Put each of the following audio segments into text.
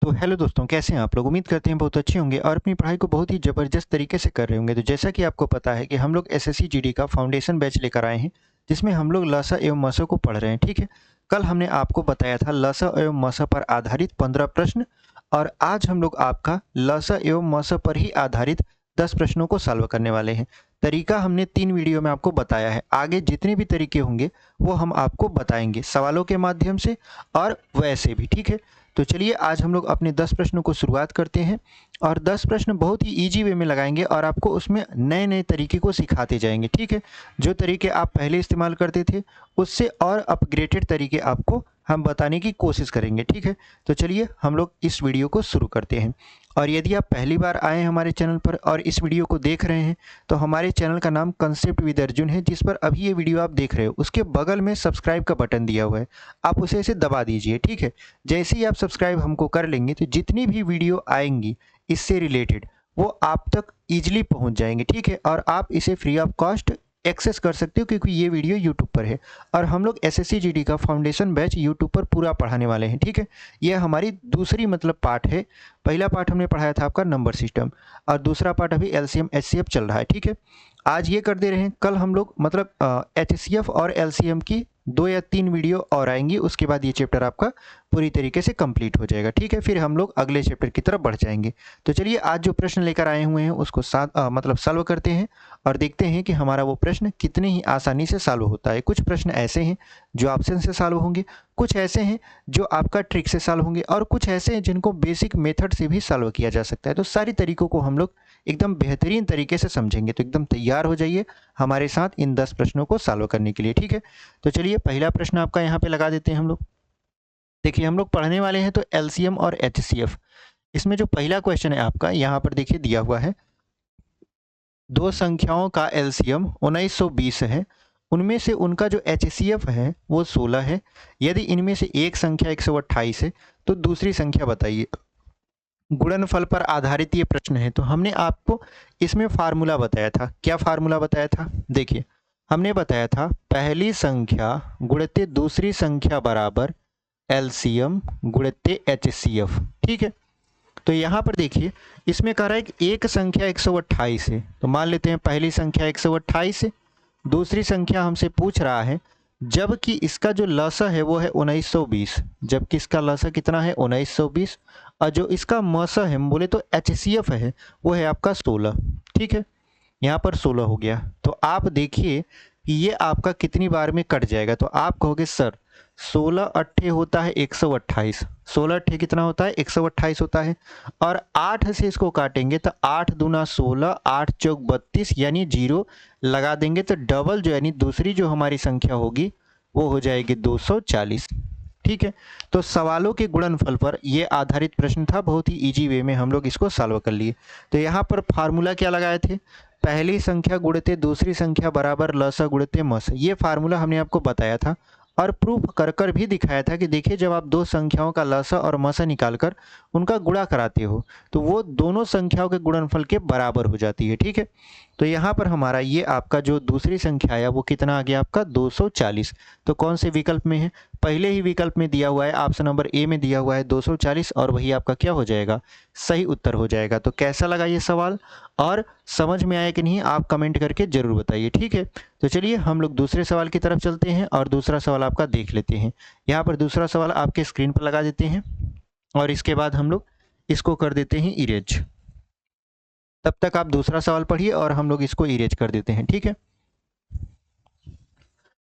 तो हेलो दोस्तों, कैसे हैं आप लोग। उम्मीद करते हैं बहुत अच्छे होंगे और अपनी पढ़ाई को बहुत ही ज़बरदस्त तरीके से कर रहे होंगे। तो जैसा कि आपको पता है कि हम लोग एसएससी जीडी का फाउंडेशन बैच लेकर आए हैं, जिसमें हम लोग लसा एवं मसा को पढ़ रहे हैं। ठीक है, कल हमने आपको बताया था लसा एवं मसा पर आधारित 15 प्रश्न, और आज हम लोग आपका लसा एवं मसा पर ही आधारित 10 प्रश्नों को सॉल्व करने वाले हैं। तरीका हमने 3 वीडियो में आपको बताया है। आगे जितने भी तरीके होंगे वो हम आपको बताएंगे सवालों के माध्यम से और वैसे भी। ठीक है, तो चलिए आज हम लोग अपने 10 प्रश्नों को शुरुआत करते हैं, और 10 प्रश्न बहुत ही इजी वे में लगाएंगे और आपको उसमें नए नए तरीके को सिखाते जाएंगे। ठीक है, जो तरीके आप पहले इस्तेमाल करते थे उससे और अपग्रेडेड तरीके आपको हम बताने की कोशिश करेंगे। ठीक है, तो चलिए हम लोग इस वीडियो को शुरू करते हैं। और यदि आप पहली बार आए हैं हमारे चैनल पर और इस वीडियो को देख रहे हैं, तो हमारे चैनल का नाम कंसेप्ट विद अर्जुन है, जिस पर अभी ये वीडियो आप देख रहे हो उसके बगल में सब्सक्राइब का बटन दिया हुआ है, आप उसे ऐसे दबा दीजिए। ठीक है, जैसे ही आप सब्सक्राइब हमको कर लेंगे तो जितनी भी वीडियो आएंगी इससे रिलेटेड वो आप तक ईजिली पहुंच जाएंगे। ठीक है, और आप इसे फ्री ऑफ कॉस्ट एक्सेस कर सकते हो, क्योंकि ये वीडियो यूट्यूब पर है और हम लोग एसएससी जीडी का फाउंडेशन बैच यूट्यूब पर पूरा पढ़ाने वाले हैं। ठीक है, यह हमारी दूसरी पार्ट है। पहला पार्ट हमने पढ़ाया था आपका नंबर सिस्टम, और दूसरा पार्ट अभी एलसीएम एचसीएफ चल रहा है। ठीक है, आज ये कर दे रहे हैं, कल हम लोग एचसीएफ और एलसीएम की 2 या 3 वीडियो और आएंगी, उसके बाद ये चैप्टर आपका पूरी तरीके से कंप्लीट हो जाएगा। ठीक है, फिर हम लोग अगले चैप्टर की तरफ बढ़ जाएंगे। तो चलिए आज जो प्रश्न लेकर आए हुए हैं उसको सॉल्व करते हैं और देखते हैं कि हमारा वो प्रश्न कितने ही आसानी से सॉल्व होता है। कुछ प्रश्न ऐसे हैं जो ऑप्शन से सॉल्व होंगे, कुछ ऐसे हैं जो आपका ट्रिक से सॉल्व होंगे, और कुछ ऐसे हैं जिनको बेसिक मेथड से भी सॉल्व किया जा सकता है। तो सारी तरीकों को हम लोग एकदम बेहतरीन तरीके से समझेंगे। तो एकदम तैयार हो जाइए हमारे साथ इन 10 प्रश्नों को सॉल्व करने के लिए। ठीक है, तो चलिए पहला प्रश्न आपका यहाँ पे लगा देते हैं हम लोग। देखिए, हम लोग पढ़ने वाले हैं तो एलसीएम और एचसीएफ। इसमें जो पहला क्वेश्चन है आपका यहाँ पर देखिए दिया हुआ है, दो संख्याओं का एलसीएम 1920 है, उनमें से उनका जो एचसीएफ है वो 16 है। यदि इनमें से एक संख्या 128 है तो दूसरी संख्या बताइए। गुणनफल पर आधारित ये प्रश्न है। तो हमने आपको इसमें फार्मूला बताया था। क्या फार्मूला बताया था? देखिए, हमने बताया था पहली संख्या गुणित दूसरी संख्या बराबर एलसीएम गुणित एचसीएफ। ठीक है, तो यहाँ पर देखिए इसमें कह रहा है कि एक संख्या 128 है, तो मान लेते हैं पहली संख्या 128 है। दूसरी संख्या हमसे पूछ रहा है जबकि इसका जो लसा है वो है 1920, जबकि इसका लसा कितना है 1920, और जो इसका मसा है बोले तो एचसीएफ है वो है आपका 16। ठीक है, यहाँ पर 16 हो गया। तो आप देखिए कि ये आपका कितनी बार में कट जाएगा। तो आप कहोगे सर 16 अट्ठे होता है 128, 16 अट्ठे कितना होता है 128 होता है, और 8 से इसको काटेंगे तो 8 दूना 16, 8 चौक 32, यानी 0 लगा देंगे तो डबल जो यानी दूसरी जो हमारी संख्या होगी वो हो जाएगी 240। ठीक है, तो सवालों के गुणनफल पर यह आधारित प्रश्न था। बहुत ही इजी वे में हम लोग इसको सॉल्व कर लिए। तो यहाँ पर फार्मूला क्या लगाए थे? पहली संख्या गुणित दूसरी संख्या बराबर लसा गुणित मसा। ये फार्मूला हमने आपको बताया था और प्रूफ कर कर भी दिखाया था कि देखिए जब आप दो संख्याओं का लसा और मसा निकालकर उनका गुणा कराते हो तो वो दोनों संख्याओं के गुणनफल के बराबर हो जाती है। ठीक है, तो यहाँ पर हमारा ये आपका जो दूसरी संख्या आया वो कितना आ गया आपका 240। तो कौन से विकल्प में है? पहले ही विकल्प में दिया हुआ है, ऑप्शन नंबर ए में दिया हुआ है 240, और वही आपका क्या हो जाएगा? सही उत्तर हो जाएगा। तो कैसा लगा ये सवाल और समझ में आया कि नहीं, आप कमेंट करके जरूर बताइए। ठीक है, तो चलिए हम लोग दूसरे सवाल की तरफ चलते हैं और दूसरा सवाल आपका देख लेते हैं। यहाँ पर दूसरा सवाल आपके स्क्रीन पर लगा देते हैं और इसके बाद हम लोग इसको कर देते हैं इरेज। तब तक आप दूसरा सवाल पढ़िए और हम लोग इसको इरेज कर देते हैं। ठीक है,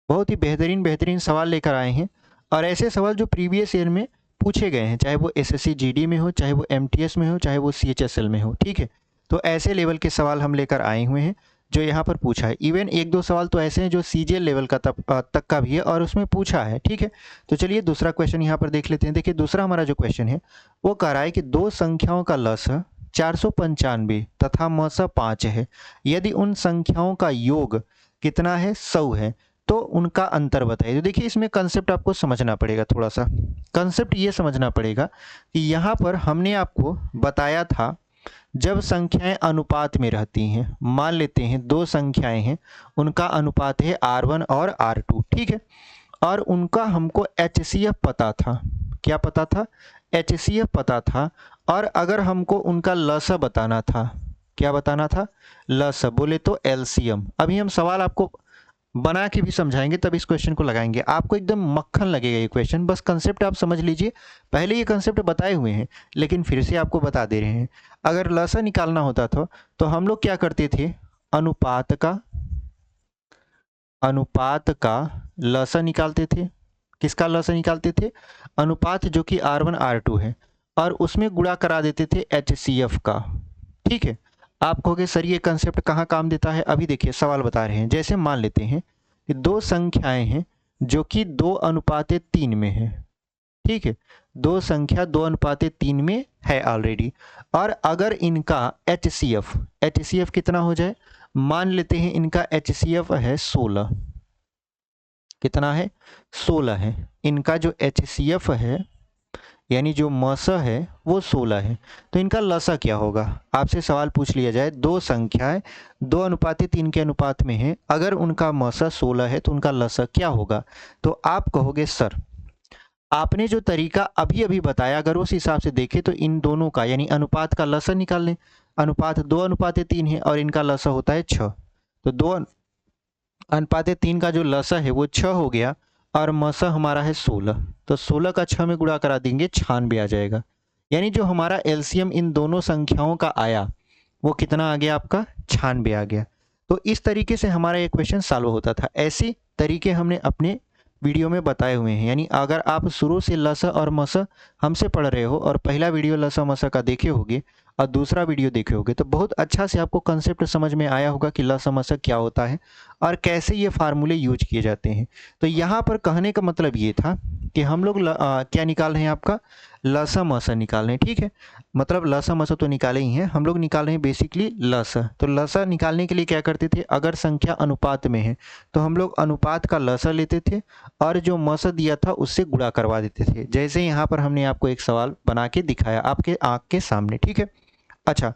बहुत ही बेहतरीन बेहतरीन सवाल लेकर आए हैं, और ऐसे सवाल जो प्रीवियस ईयर में पूछे गए हैं, चाहे वो एसएससी जीडी में हो, चाहे वो एमटीएस में हो, चाहे वो सीएचएसएल में हो। ठीक है, तो ऐसे लेवल के सवाल हम लेकर आए हुए हैं जो यहाँ पर पूछा है। इवन एक दो सवाल तो ऐसे हैं जो सीजीएल लेवल का तक का भी है और उसमें पूछा है। ठीक है, तो चलिए दूसरा क्वेश्चन यहाँ पर देख लेते हैं। देखिए दूसरा हमारा जो क्वेश्चन है वो कह रहा है कि दो संख्याओं का लसा 495 तथा मसा 5 है। यदि उन संख्याओं का योग कितना है? 100 है, तो उनका अंतर बताइए। तो देखिए इसमें कंसेप्ट आपको समझना पड़ेगा। थोड़ा सा कंसेप्ट ये समझना पड़ेगा कि यहाँ पर हमने आपको बताया था जब संख्याएं अनुपात में रहती हैं, मान लेते हैं दो संख्याएं हैं, उनका अनुपात है R1 और R2। ठीक है, और उनका हमको एचसीएफ पता था। क्या पता था, HCF पता था, और अगर हमको उनका लसा बताना था, क्या बताना था, लसा, बोले तो LCM। अभी हम सवाल आपको बना के भी समझाएंगे, तब इस क्वेश्चन को लगाएंगे, आपको एकदम मक्खन लगेगा ये क्वेश्चन। बस कंसेप्ट आप समझ लीजिए, पहले ये कंसेप्ट बताए हुए हैं लेकिन फिर से आपको बता दे रहे हैं। अगर लसा निकालना होता था तो हम लोग क्या करते थे, अनुपात का लसा निकालते थे। किसका लसा निकालते थे, अनुपात जो कि R1 R2 है, और उसमें गुणा करा देते थे HCF का। ठीक है, आप कहोगे सर ये कंसेप्ट कहाँ काम देता है, अभी देखिए सवाल बता रहे हैं। जैसे मान लेते हैं कि दो संख्याएं हैं जो कि 2:3 में है, ठीक है, दो संख्या 2:3 में है ऑलरेडी, और अगर इनका HCF कितना हो जाए, मान लेते हैं इनका HCF है 16, कितना है, 16 है। इनका जो HCF है यानी जो मस है वो 16 है, तो इनका लसा क्या होगा, आपसे सवाल पूछ लिया जाए, दो संख्याएं 2:3 के अनुपात में है, अगर उनका मसा 16 है तो उनका लसा क्या होगा। तो आप कहोगे सर आपने जो तरीका अभी अभी बताया अगर उस हिसाब से देखें तो इन दोनों का यानी अनुपात का लसा निकाल लें। अनुपात 2:3 है और इनका लसा होता है 6, तो 2:3 का जो लसा है वो 6 हो गया, और मसा हमारा है 16, तो 16 का 6 में गुणा करा देंगे, 96 आ जाएगा। यानी जो हमारा LCM इन दोनों संख्याओं का आया वो कितना आ गया, आपका 96 आ गया। तो इस तरीके से हमारा ये क्वेश्चन सॉल्व होता था। ऐसे तरीके हमने अपने वीडियो में बताए हुए हैं, यानी अगर आप शुरू से लसा और मसा हमसे पढ़ रहे हो और पहला वीडियो लसा मसा का देखे होगे और दूसरा वीडियो देखे होगे तो बहुत अच्छा से आपको कंसेप्ट समझ में आया होगा कि लसा मसा क्या होता है और कैसे ये फार्मूले यूज किए जाते हैं। तो यहाँ पर कहने का मतलब ये था कि हम लोग क्या निकाल रहे हैं, आपका लसा मसा निकाल रहे हैं। ठीक है, मतलब लसा मसा तो निकाले ही हैं, हम लोग निकाल रहे हैं बेसिकली लसा। तो लसा निकालने के लिए क्या करते थे, अगर संख्या अनुपात में है तो हम लोग अनुपात का लसा लेते थे और जो मसा दिया था उससे गुणा करवा देते थे। जैसे यहाँ पर हमने आपको एक सवाल बना के दिखाया आपके आँख के सामने। ठीक है, अच्छा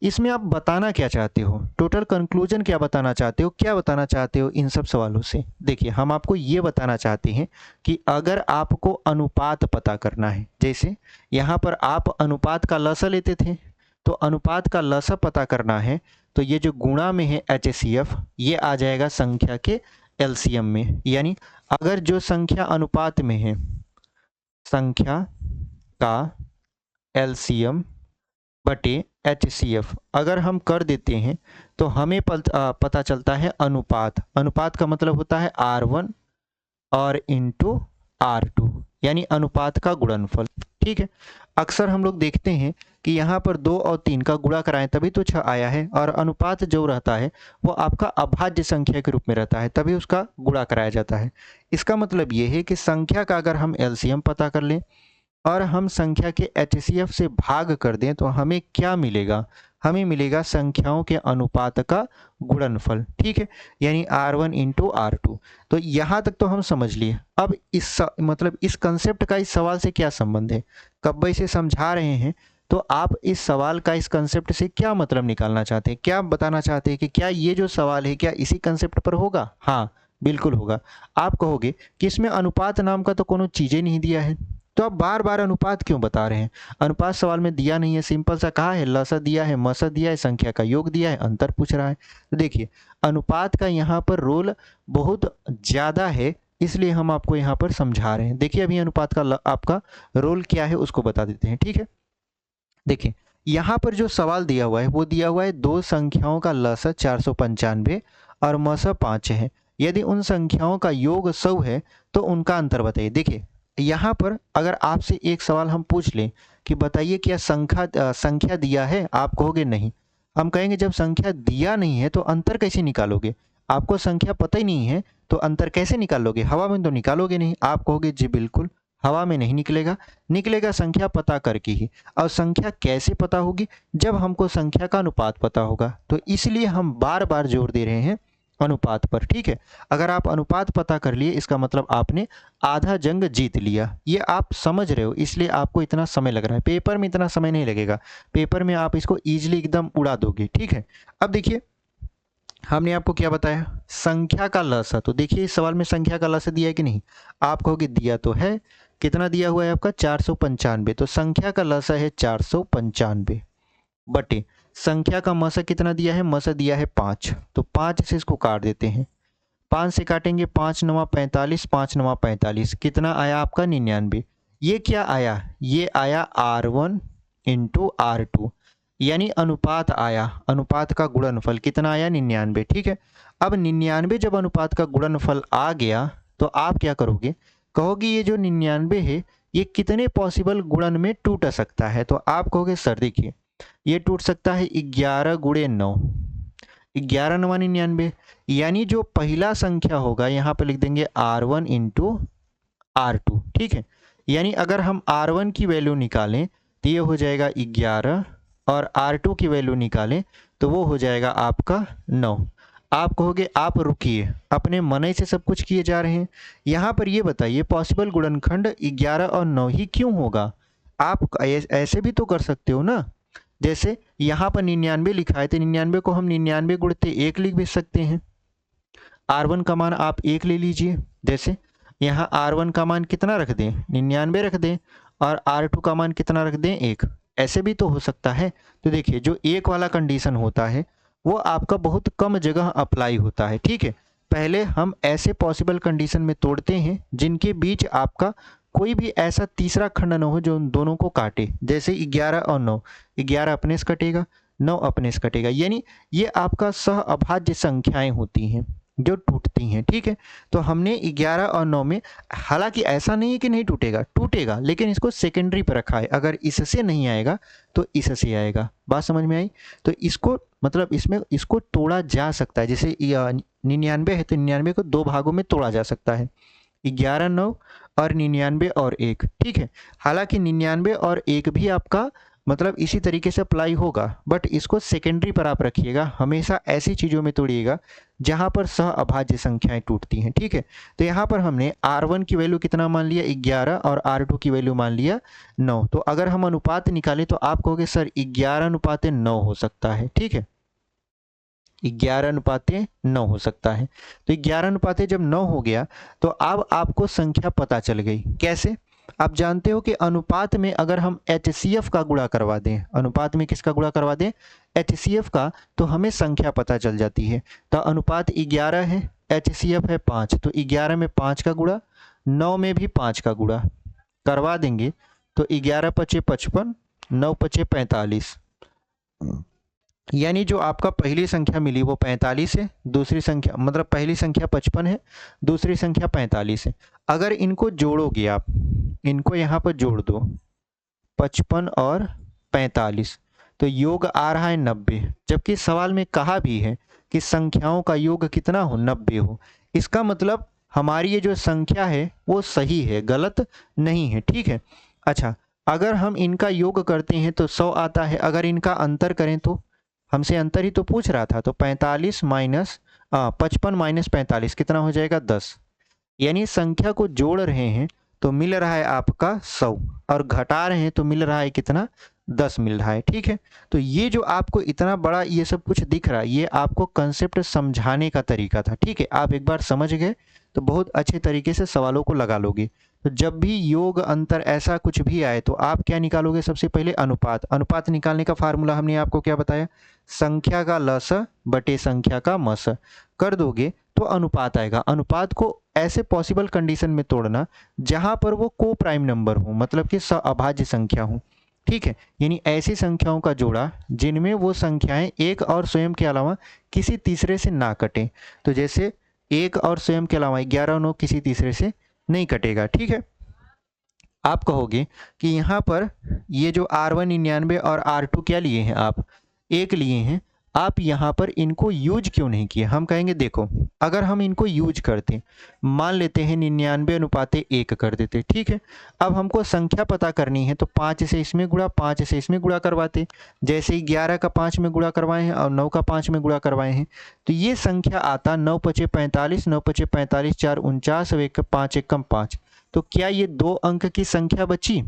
इसमें आप बताना क्या चाहते हो, टोटल कंक्लूजन क्या बताना चाहते हो, क्या बताना चाहते हो इन सब सवालों से। देखिए हम आपको ये बताना चाहते हैं कि अगर आपको अनुपात पता करना है, जैसे यहाँ पर आप अनुपात का लसा लेते थे, तो अनुपात का लसा पता करना है तो ये जो गुणा में है HCF ये आ जाएगा संख्या के LCM में। यानी अगर जो संख्या अनुपात में है संख्या का LCM बटे HCF अगर हम कर देते हैं तो हमें पता चलता है अनुपात का मतलब होता है R1 और इंटू R2 यानी अनुपात का गुणनफल। ठीक है, अक्सर हम लोग देखते हैं कि यहाँ पर 2 और 3 का गुणा कराएं तभी तो 6 आया है, और अनुपात जो रहता है वो आपका अभाज्य संख्या के रूप में रहता है तभी उसका गुणा कराया जाता है। इसका मतलब ये है कि संख्या का अगर हम LCM पता कर लें और हम संख्या के HCF से भाग कर दें तो हमें क्या मिलेगा, हमें मिलेगा संख्याओं के अनुपात का गुणनफल। ठीक है, यानी R1 इंटू R2। तो यहाँ तक तो हम समझ लिए। अब मतलब इस कंसेप्ट का इस सवाल से क्या संबंध है, कब्बे से समझा रहे हैं तो आप इस सवाल का इस कंसेप्ट से क्या मतलब निकालना चाहते हैं, क्या बताना चाहते हैं कि क्या ये जो सवाल है क्या इसी कंसेप्ट पर होगा। हाँ बिल्कुल होगा। आप कहोगे कि इसमें अनुपात नाम का तो कोनो चीज़ें नहीं दिया है, तो आप बार बार अनुपात क्यों बता रहे हैं, अनुपात सवाल में दिया नहीं है, सिंपल सा कहा है, लसा दिया है, मसा दिया है, संख्या का योग दिया है, अंतर पूछ रहा है। तो देखिए अनुपात का यहाँ पर रोल बहुत ज़्यादा है, इसलिए हम आपको यहाँ पर समझा रहे हैं। देखिए अभी अनुपात का आपका रोल क्या है उसको बता देते हैं। ठीक है, देखिए यहाँ पर जो सवाल दिया हुआ है वो दिया हुआ है दो संख्याओं का लसा 495 और मसा 5 है, यदि उन संख्याओं का योग 100 है तो उनका अंतर बताइए। देखिए यहाँ पर अगर आपसे एक सवाल हम पूछ लें कि बताइए क्या संख्या दिया है, आप कहोगे नहीं। हम कहेंगे जब संख्या दिया नहीं है तो अंतर कैसे निकालोगे, आपको संख्या पता ही नहीं है तो अंतर कैसे निकालोगे, हवा में तो निकालोगे नहीं। आप कहोगे जी बिल्कुल हवा में नहीं निकलेगा, निकलेगा संख्या पता करके ही। और संख्या कैसे पता होगी, जब हमको संख्या का अनुपात पता होगा। तो इसलिए हम बार बार जोर दे रहे हैं अनुपात पर। ठीक है, अगर आप अनुपात पता कर लिए इसका मतलब आपने आधा जंग जीत लिया, ये आप समझ रहे हो, इसलिए आपको इतना समय लग रहा है। पेपर में इतना समय नहीं लगेगा, पेपर में आप इसको ईजिली एकदम उड़ा दोगे। ठीक है, अब देखिए हमने आपको क्या बताया, संख्या का लसा। तो देखिए इस सवाल में संख्या का लसा दिया है कि नहीं, आप कहोगे दिया तो है, कितना दिया हुआ है आपका 495, तो संख्या का लसा है 495 बटे संख्या का मसा कितना दिया है, मसा दिया है 5, तो 5 से इसको काट देते हैं, 5 से काटेंगे 5 नवा 45, 5 नवा 45, कितना आया आपका 99। ये क्या आया, ये आया R1 इंटू R2, यानी अनुपात आया, अनुपात का गुणनफल कितना आया 99। ठीक है, अब 99 जब अनुपात का गुणनफल आ गया तो आप क्या करोगे, कहोगे ये जो 99 है ये कितने पॉसिबल गुणन में टूट सकता है, तो आप कहोगे सर देखिए ये टूट सकता है 11 गुणे 9, 11 नवा 99, यानी जो पहला संख्या होगा यहाँ पे लिख देंगे R1 इंटू R2। ठीक है, यानी अगर हम R1 की वैल्यू निकालें तो ये हो जाएगा 11 और R2 की वैल्यू निकालें तो वो हो जाएगा आपका 9। आप कहोगे आप रुकिए, अपने मन से सब कुछ किए जा रहे हैं, यहाँ पर ये बताइए पॉसिबल गुणनखंड 11 और 9 ही क्यों होगा। आप ऐसे भी तो कर सकते हो ना, जैसे यहाँ पर 99 लिखा है तो 99 को हम 99 गुणते 1 लिख भी सकते हैं। R1 का मान आप 1 ले लीजिए, जैसे यहाँ R1 का मान कितना रख दें 99 रख दें और R2 का मान कितना रख दें 1, ऐसे भी तो हो सकता है। तो देखिए जो 1 वाला कंडीशन होता है वो आपका बहुत कम जगह अप्लाई होता है। ठीक है, पहले हम ऐसे पॉसिबल कंडीशन में तोड़ते हैं जिनके बीच आपका कोई भी ऐसा तीसरा खंड न हो जो उन दोनों को काटे, जैसे 11 और 9, 11 अपने से कटेगा 9 अपने से कटेगा, यानी ये आपका सह अभाज्य संख्याएं होती हैं जो टूटती हैं। ठीक है, तो हमने 11 और 9 में, हालांकि ऐसा नहीं है कि नहीं टूटेगा, टूटेगा, लेकिन इसको सेकेंडरी पर रखा है, अगर इससे नहीं आएगा तो इससे आएगा। बात समझ में आई, तो इसको मतलब इसमें इसको तोड़ा जा सकता है, जैसे 99 है तो 99 को 2 भागों में तोड़ा जा सकता है, 11 9 और 99 और 1। ठीक है, हालांकि 99 और 1 भी आपका मतलब इसी तरीके से अप्लाई होगा, बट इसको सेकेंडरी पर आप रखिएगा, हमेशा ऐसी चीज़ों में तोड़िएगा जहाँ पर सह अभाज्य संख्याएं टूटती हैं। ठीक है, तो यहाँ पर हमने R1 की वैल्यू कितना मान लिया 11 और R2 की वैल्यू मान लिया 9, तो अगर हम अनुपात निकालें तो आप कहोगे सर 11 अनुपाते 9 हो सकता है। ठीक है, 11 अनुपाते 9 हो सकता है, तो 11 अनुपाते जब 9 हो गया तो अब आपको संख्या पता चल गई। कैसे, आप जानते हो कि अनुपात में अगर हम HCF का गुणा करवा दें, अनुपात में किसका गुणा करवा दें HCF का, तो हमें संख्या पता चल जाती है। तो अनुपात 11 है, HCF है 5, तो 11 में 5 का गुणा, 9 में भी 5 का गुणा करवा देंगे तो 11 पचे 55, 9 पचे 45, यानी जो आपका पहली संख्या मिली वो 45 है, दूसरी संख्या मतलब पहली संख्या 55 है, दूसरी संख्या 45 है। अगर इनको जोड़ोगे आप, इनको यहाँ पर जोड़ दो 55 और 45, तो योग आ रहा है 90, जबकि सवाल में कहा भी है कि संख्याओं का योग कितना हो 90 हो। इसका मतलब हमारी ये जो संख्या है वो सही है, गलत नहीं है। ठीक है, अच्छा अगर हम इनका योग करते हैं तो 100 आता है, अगर इनका अंतर करें तो, हमसे अंतर ही तो पूछ रहा था, तो 45 माइनस 55 माइनस 45 कितना हो जाएगा 10, यानी संख्या को जोड़ रहे हैं तो मिल रहा है आपका 100 और घटा रहे हैं तो मिल रहा है कितना 10 मिल रहा है। ठीक है, तो ये जो आपको इतना बड़ा ये सब कुछ दिख रहा है ये आपको कंसेप्ट समझाने का तरीका था। ठीक है, आप एक बार समझ गए तो बहुत अच्छे तरीके से सवालों को लगा लोगे। तो जब भी योग अंतर ऐसा कुछ भी आए तो आप क्या निकालोगे, सबसे पहले अनुपात। अनुपात निकालने का फार्मूला हमने आपको क्या बताया, संख्या का लस बटे संख्या का मस कर दोगे तो अनुपात आएगा। अनुपात को ऐसे पॉसिबल कंडीशन में तोड़ना जहां पर वो को प्राइम नंबर हो, मतलब कि अभाज्य संख्या हो। ठीक है, यानी ऐसी संख्याओं का जोड़ा जिनमें वो संख्याएं एक और स्वयं के अलावा किसी तीसरे से ना कटें। तो जैसे एक और स्वयं के अलावा 11 और 9 किसी तीसरे से नहीं कटेगा। ठीक है, आप कहोगे कि यहाँ पर ये जो R1 99 और R2 क्या लिए हैं, आप 1 लिए हैं, आप यहाँ पर इनको यूज क्यों नहीं किए। हम कहेंगे देखो अगर हम इनको यूज करते, मान लेते हैं 99 अनुपाते 1 कर देते। ठीक है, अब हमको संख्या पता करनी है तो 5 से इसमें गुणा 5 से इसमें गुणा करवाते, जैसे 11 का 5 में गुणा करवाए हैं और 9 का 5 में गुणा करवाए हैं, तो ये संख्या आता 9 पचे 45, 9 पचे 45, 4 49 और 1 5 1 कम 5। तो क्या ये 2 अंक की संख्या बची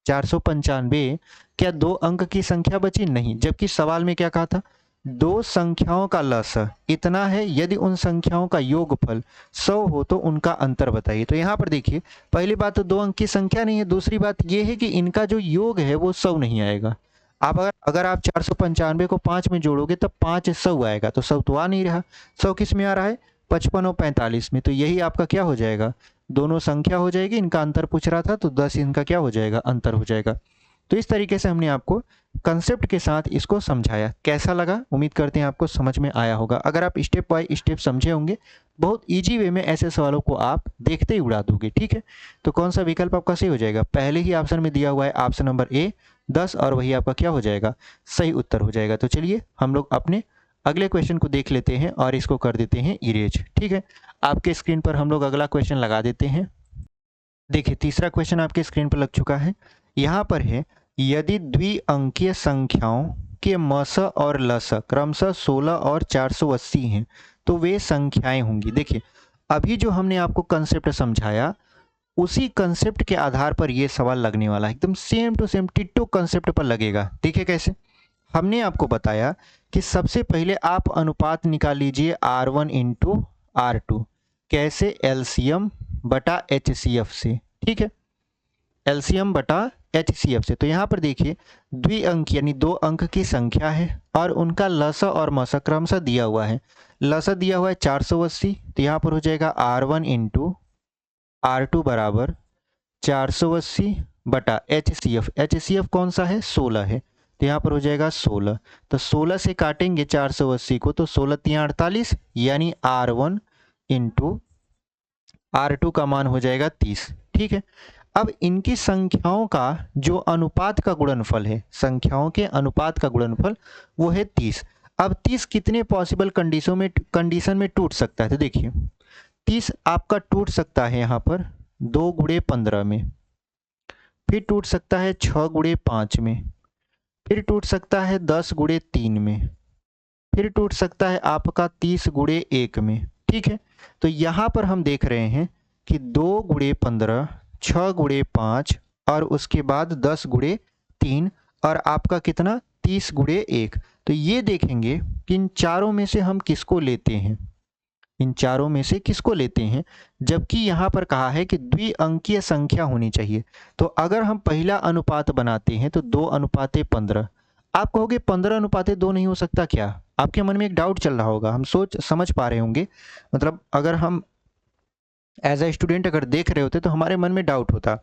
495, क्या 2 अंक की संख्या बची, नहीं, जबकि सवाल में क्या कहा था दो संख्याओं का लसाअ इतना है, यदि उन संख्याओं का योगफल 100 हो तो उनका अंतर बताइए। तो यहाँ पर देखिए, पहली बात तो दो अंक की संख्या नहीं है, दूसरी बात ये है कि इनका जो योग है वो 100 नहीं आएगा। आप अगर आप 495 को 5 में जोड़ोगे तब 5 100 आएगा, तो 100 तो आ नहीं रहा। 100 किस में आ रहा है? 55 और 45 में। तो यही आपका क्या हो जाएगा? दोनों संख्या हो जाएगी, इनका अंतर पूछ रहा था तो 10 इनका क्या हो जाएगा? अंतर हो जाएगा। तो इस तरीके से हमने आपको कंसेप्ट के साथ इसको समझाया। कैसा लगा? उम्मीद करते हैं आपको समझ में आया होगा। अगर आप स्टेप बाय स्टेप समझे होंगे, बहुत इजी वे में ऐसे सवालों को आप देखते ही उड़ा दोगे। ठीक है, तो कौन सा विकल्प आपका सही हो जाएगा? पहले ही ऑप्शन में दिया हुआ है ऑप्शन नंबर ए 10, और वही आपका क्या हो जाएगा? सही उत्तर हो जाएगा। तो चलिए हम लोग अपने अगले क्वेश्चन को देख लेते हैं और इसको कर देते हैं इरेज। ठीक है, आपके स्क्रीन पर हम लोग अगला क्वेश्चन लगा देते हैं। देखिए, तीसरा क्वेश्चन आपके स्क्रीन पर लग चुका है। यहाँ पर है, यदि द्विअंकीय संख्याओं के मस और लस क्रमशः 16 और 480 हैं तो वे संख्याएं होंगी। देखिए, अभी जो हमने आपको कंसेप्ट समझाया उसी कंसेप्ट के आधार पर ये सवाल लगने वाला है, एकदम same to same ditto concept पर लगेगा। देखिए कैसे, हमने आपको बताया कि सबसे पहले आप अनुपात निकाल लीजिए R1 इंटू R2। कैसे? एलसीएम बटा एचसीएफ से। ठीक है, एलसीएम बटा एचसीएफ से। तो यहाँ पर देखिए, द्विअंक यानी दो अंक की संख्या है और उनका लसा और मसा क्रमशः दिया हुआ है। लसा दिया हुआ है 480, तो यहाँ पर हो जाएगा R1 इंटू R2 बराबर 480 बटा एचसीएफ। एचसीएफ कौन सा है? 16 है, तो यहाँ पर हो जाएगा 16। तो 16 से काटेंगे 480 को, तो 16 तिया 48, यानी R1 इंटू R2 का मान हो जाएगा 30। ठीक है, अब इनकी संख्याओं का जो अनुपात का गुणनफल है, संख्याओं के अनुपात का गुणनफल वो है 30। अब 30 कितने पॉसिबल कंडीशन में टूट सकता है? तो देखिए, 30 आपका टूट सकता है यहाँ पर 2 गुणे 15 में, फिर टूट सकता है 6 गुणे 5 में, फिर टूट सकता है 10 गुणे 3 में, फिर टूट सकता है आपका 30 गुणे 1 में। ठीक है, तो यहाँ पर हम देख रहे हैं कि 2 गुणे 15, 6 गुणे 5 और उसके बाद 10 गुणे 3 और आपका कितना? 30 गुणे 1। तो ये देखेंगे कि इन चारों में से हम किसको लेते हैं, इन चारों में से किसको लेते हैं, जबकि यहाँ पर कहा है कि द्विअंकीय संख्या होनी चाहिए। तो अगर हम पहला अनुपात बनाते हैं तो 2:15। आप कहोगे 15:2 नहीं हो सकता क्या? आपके मन में एक डाउट चल रहा होगा, हम समझ पा रहे होंगे। मतलब अगर हम एज ए स्टूडेंट अगर देख रहे होते तो हमारे मन में डाउट होता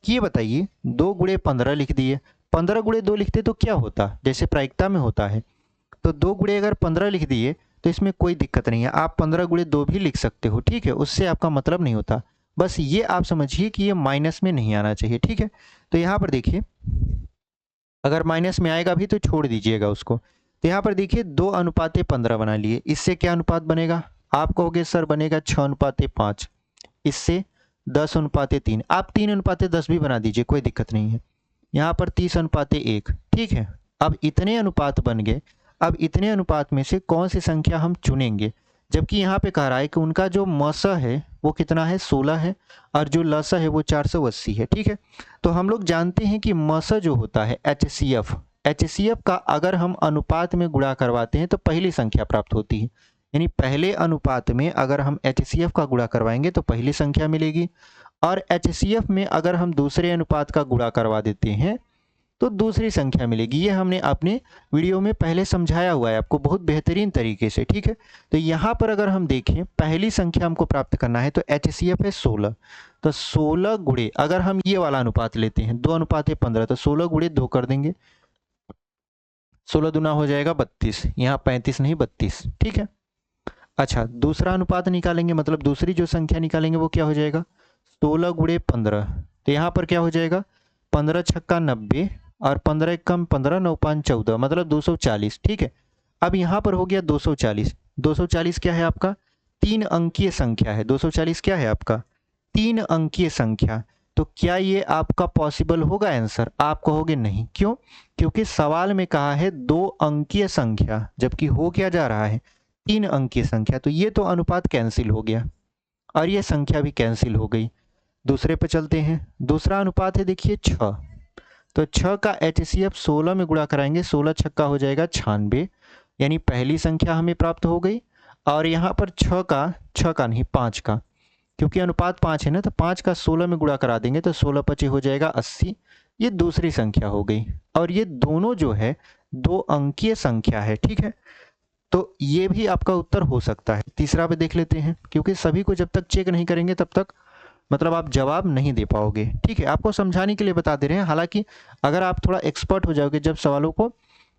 कि ये बताइए 2 गुणे 15 लिख दिए, 15 गुणे 2 लिखते तो क्या होता, जैसे प्रायिकता में होता है। तो 2 गुणे अगर 15 लिख दिए तो इसमें कोई दिक्कत नहीं है, आप 15 गुणे 2 भी लिख सकते हो। ठीक है, उससे आपका मतलब नहीं होता। बस ये आप समझिए कि ये माइनस में नहीं आना चाहिए। ठीक है, तो यहाँ पर देखिए, अगर माइनस में आएगा भी तो छोड़ दीजिएगा उसको। तो यहाँ पर देखिए 2:15 बना लिए, इससे क्या अनुपात बनेगा? आप कहोगे सर बनेगा 6:5, इससे 10:3। आप 3:10 भी बना दीजिए, कोई दिक्कत नहीं है। यहाँ पर 30:1। ठीक है, अब इतने अनुपात बन गए। अब इतने अनुपात में से कौन सी संख्या हम चुनेंगे, जबकि यहाँ पे कह रहा है कि उनका जो मसा है वो कितना है? 16 है, और जो लसा है वो 480 है। ठीक है, तो हम लोग जानते हैं कि मसा जो होता है एचसीएफ का अगर हम अनुपात में गुणा करवाते हैं तो पहली संख्या प्राप्त होती है। यानी पहले अनुपात में अगर हम एचसीएफ का गुणा करवाएंगे तो पहली संख्या मिलेगी, और एचसीएफ में अगर हम दूसरे अनुपात का गुणा करवा देते हैं तो दूसरी संख्या मिलेगी। ये हमने अपने वीडियो में पहले समझाया हुआ है आपको बहुत बेहतरीन तरीके से। ठीक है, तो यहाँ पर अगर हम देखें पहली संख्या हमको प्राप्त करना है तो एचसीएफ है 16। तो 16 गुणे अगर हम ये वाला अनुपात लेते हैं 2:15, तो 16 गुणे 2 कर देंगे, 16 दूना हो जाएगा 32, यहाँ 35 नहीं 32। ठीक है, अच्छा दूसरा अनुपात निकालेंगे, मतलब दूसरी जो संख्या निकालेंगे वो क्या हो जाएगा? 16 गुणे 15। तो यहाँ पर क्या हो जाएगा? 15 छक्का 90 और 15 एकम 15, 9 5 14, मतलब 240। ठीक है, अब यहाँ पर हो गया 240। 240 क्या है आपका? 3 अंकीय संख्या है। 240 क्या है आपका? 3 अंकीय संख्या। तो क्या ये आपका पॉसिबल होगा आंसर? आप कहोगे नहीं। क्यों? क्योंकि सवाल में कहा है 2 अंकीय संख्या, जबकि हो क्या जा रहा है? 3 अंकीय संख्या। तो ये तो अनुपात कैंसिल हो गया और ये संख्या भी कैंसिल हो गई। दूसरे पे चलते हैं। दूसरा अनुपात है देखिए 6। तो 6 का एचसीएफ 16 में गुणा कराएंगे, 16 छक्का हो जाएगा 96, यानी पहली संख्या हमें प्राप्त हो गई। और यहाँ पर 6 का नहीं 5 का, क्योंकि अनुपात 5 है ना, तो 5 का 16 में गुणा करा देंगे तो 16 पचे हो जाएगा 80। ये दूसरी संख्या हो गई। और ये दोनों जो है 2 अंकीय संख्या है, ठीक है। तो ये भी आपका उत्तर हो सकता है। तीसरा पे देख लेते हैं, क्योंकि सभी को जब तक चेक नहीं करेंगे तब तक मतलब आप जवाब नहीं दे पाओगे, ठीक है। आपको समझाने के लिए बता दे रहे हैं। हालांकि अगर आप थोड़ा एक्सपर्ट हो जाओगे, जब सवालों को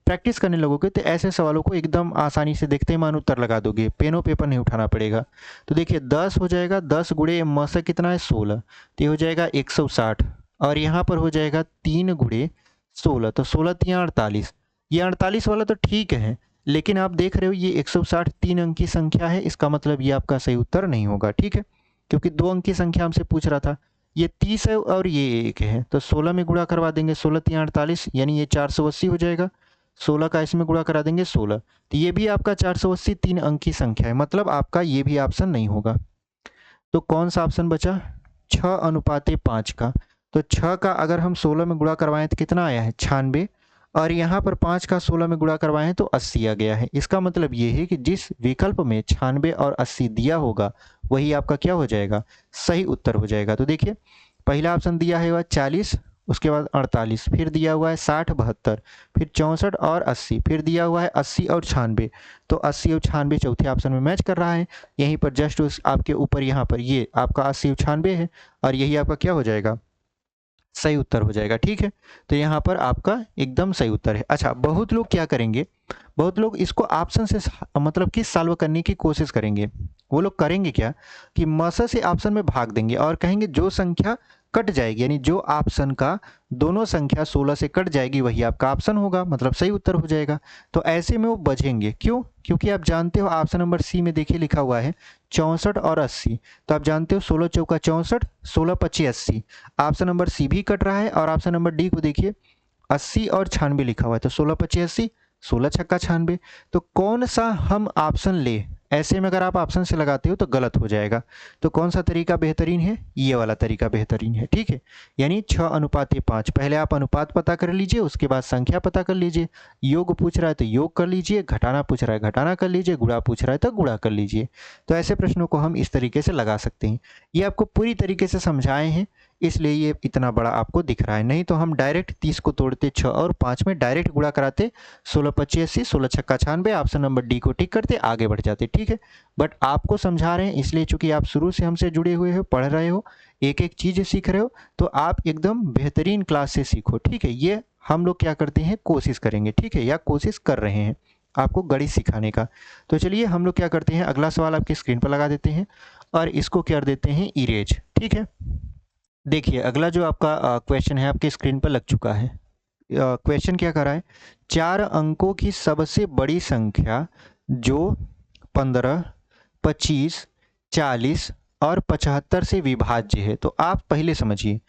प्रैक्टिस करने लगोगे, तो ऐसे सवालों को एकदम आसानी से देखते ही मान उत्तर लगा दोगे, पेनो पेपर नहीं उठाना पड़ेगा। तो देखिए 10 हो जाएगा, 10 गुणे म से कितना है 16, तो ये हो जाएगा 160। और यहाँ पर हो जाएगा 3 गुणे 16, तो 16 तियाँ 48। ये 48 वाला तो ठीक है, लेकिन आप देख रहे हो ये 160 3 अंक की संख्या है, इसका मतलब ये आपका सही उत्तर नहीं होगा, ठीक है। क्योंकि 2 अंक की संख्या हमसे पूछ रहा था। ये 30 है और ये 1 है, तो 16 में गुणा करवा देंगे, 16 तियाँ 48, यानी ये 480 हो जाएगा। 16 का इसमें गुणा करा देंगे 16, तो ये भी आपका 480 3 अंक की संख्या है, मतलब आपका ये भी ऑप्शन नहीं होगा। तो कौन सा ऑप्शन बचा? 6:5 का। तो 6 का अगर हम 16 में गुणा करवाएं तो कितना आया है 96, और यहाँ पर 5 का 16 में गुणा करवाएं तो 80 आ गया है। इसका मतलब ये है कि जिस विकल्प में 96 और 80 दिया होगा वही आपका क्या हो जाएगा, सही उत्तर हो जाएगा। तो देखिए पहला ऑप्शन दिया है वह 40, उसके बाद 48, फिर दिया हुआ है 60 72, फिर 64 और 80, फिर दिया हुआ है 80 और 96। तो 80 और 96 चौथे ऑप्शन में मैच कर रहा है। यहीं पर जस्ट उस आपके ऊपर यहाँ पर ये आपका 80 और 96 है, और यही आपका क्या हो जाएगा, सही उत्तर हो जाएगा, ठीक है। तो यहाँ पर आपका एकदम सही उत्तर है। अच्छा, बहुत लोग क्या करेंगे, बहुत लोग इसको ऑप्शन से मतलब कि सॉल्व करने की कोशिश करेंगे। वो लोग करेंगे क्या कि मसा से ऑप्शन में भाग देंगे और कहेंगे जो संख्या कट जाएगी, यानी जो ऑप्शन का दोनों संख्या 16 से कट जाएगी वही आपका ऑप्शन होगा, मतलब सही उत्तर हो जाएगा। तो ऐसे में वो बचेंगे, क्यों? क्योंकि आप जानते हो ऑप्शन नंबर सी में देखिए लिखा हुआ है 64 और 80, तो आप जानते हो 16 चौका 64, 16 पच्चीस 80। ऑप्शन नंबर सी भी कट रहा है, और ऑप्शन नंबर डी को देखिए 80 और 96 लिखा हुआ है, तो 16 पच्चीस 80, 16 छक्का 96। तो कौन सा हम ऑप्शन ले? ऐसे में अगर आप ऑप्शन से लगाते हो तो गलत हो जाएगा। तो कौन सा तरीका बेहतरीन है? ये वाला तरीका बेहतरीन है, ठीक है। यानी 6:5। पहले आप अनुपात पता कर लीजिए, उसके बाद संख्या पता कर लीजिए। योग पूछ रहा है तो योग कर लीजिए, घटाना पूछ रहा है घटाना कर लीजिए, गुणा पूछ रहा है तो गुणा कर लीजिए। तो ऐसे प्रश्नों को हम इस तरीके से लगा सकते हैं। ये आपको पूरी तरीके से समझाए हैं, इसलिए ये इतना बड़ा आपको दिख रहा है। नहीं तो हम डायरेक्ट 30 को तोड़ते 6 और 5 में डायरेक्ट गुणा कराते, 16 पच्चीस 80, 16 छक्का 96, ऑप्शन नंबर डी को टिक करते आगे बढ़ जाते, ठीक है। बट आपको समझा रहे हैं इसलिए, चूंकि आप शुरू से हमसे जुड़े हुए हो, पढ़ रहे हो, एक एक चीज़ सीख रहे हो, तो आप एकदम बेहतरीन क्लास से सीखो, ठीक है। ये हम लोग क्या करते हैं, कोशिश करेंगे, ठीक है, या कोशिश कर रहे हैं आपको गणित सिखाने का। तो चलिए हम लोग क्या करते हैं, अगला सवाल आपकी स्क्रीन पर लगा देते हैं और इसको कर देते हैं इरेज, ठीक है। देखिए अगला जो आपका क्वेश्चन है आपके स्क्रीन पर लग चुका है। क्वेश्चन क्या कर रहा है, 4 अंकों की सबसे बड़ी संख्या जो 15, 25, 40 और 75 से विभाज्य है। तो आप पहले समझिए,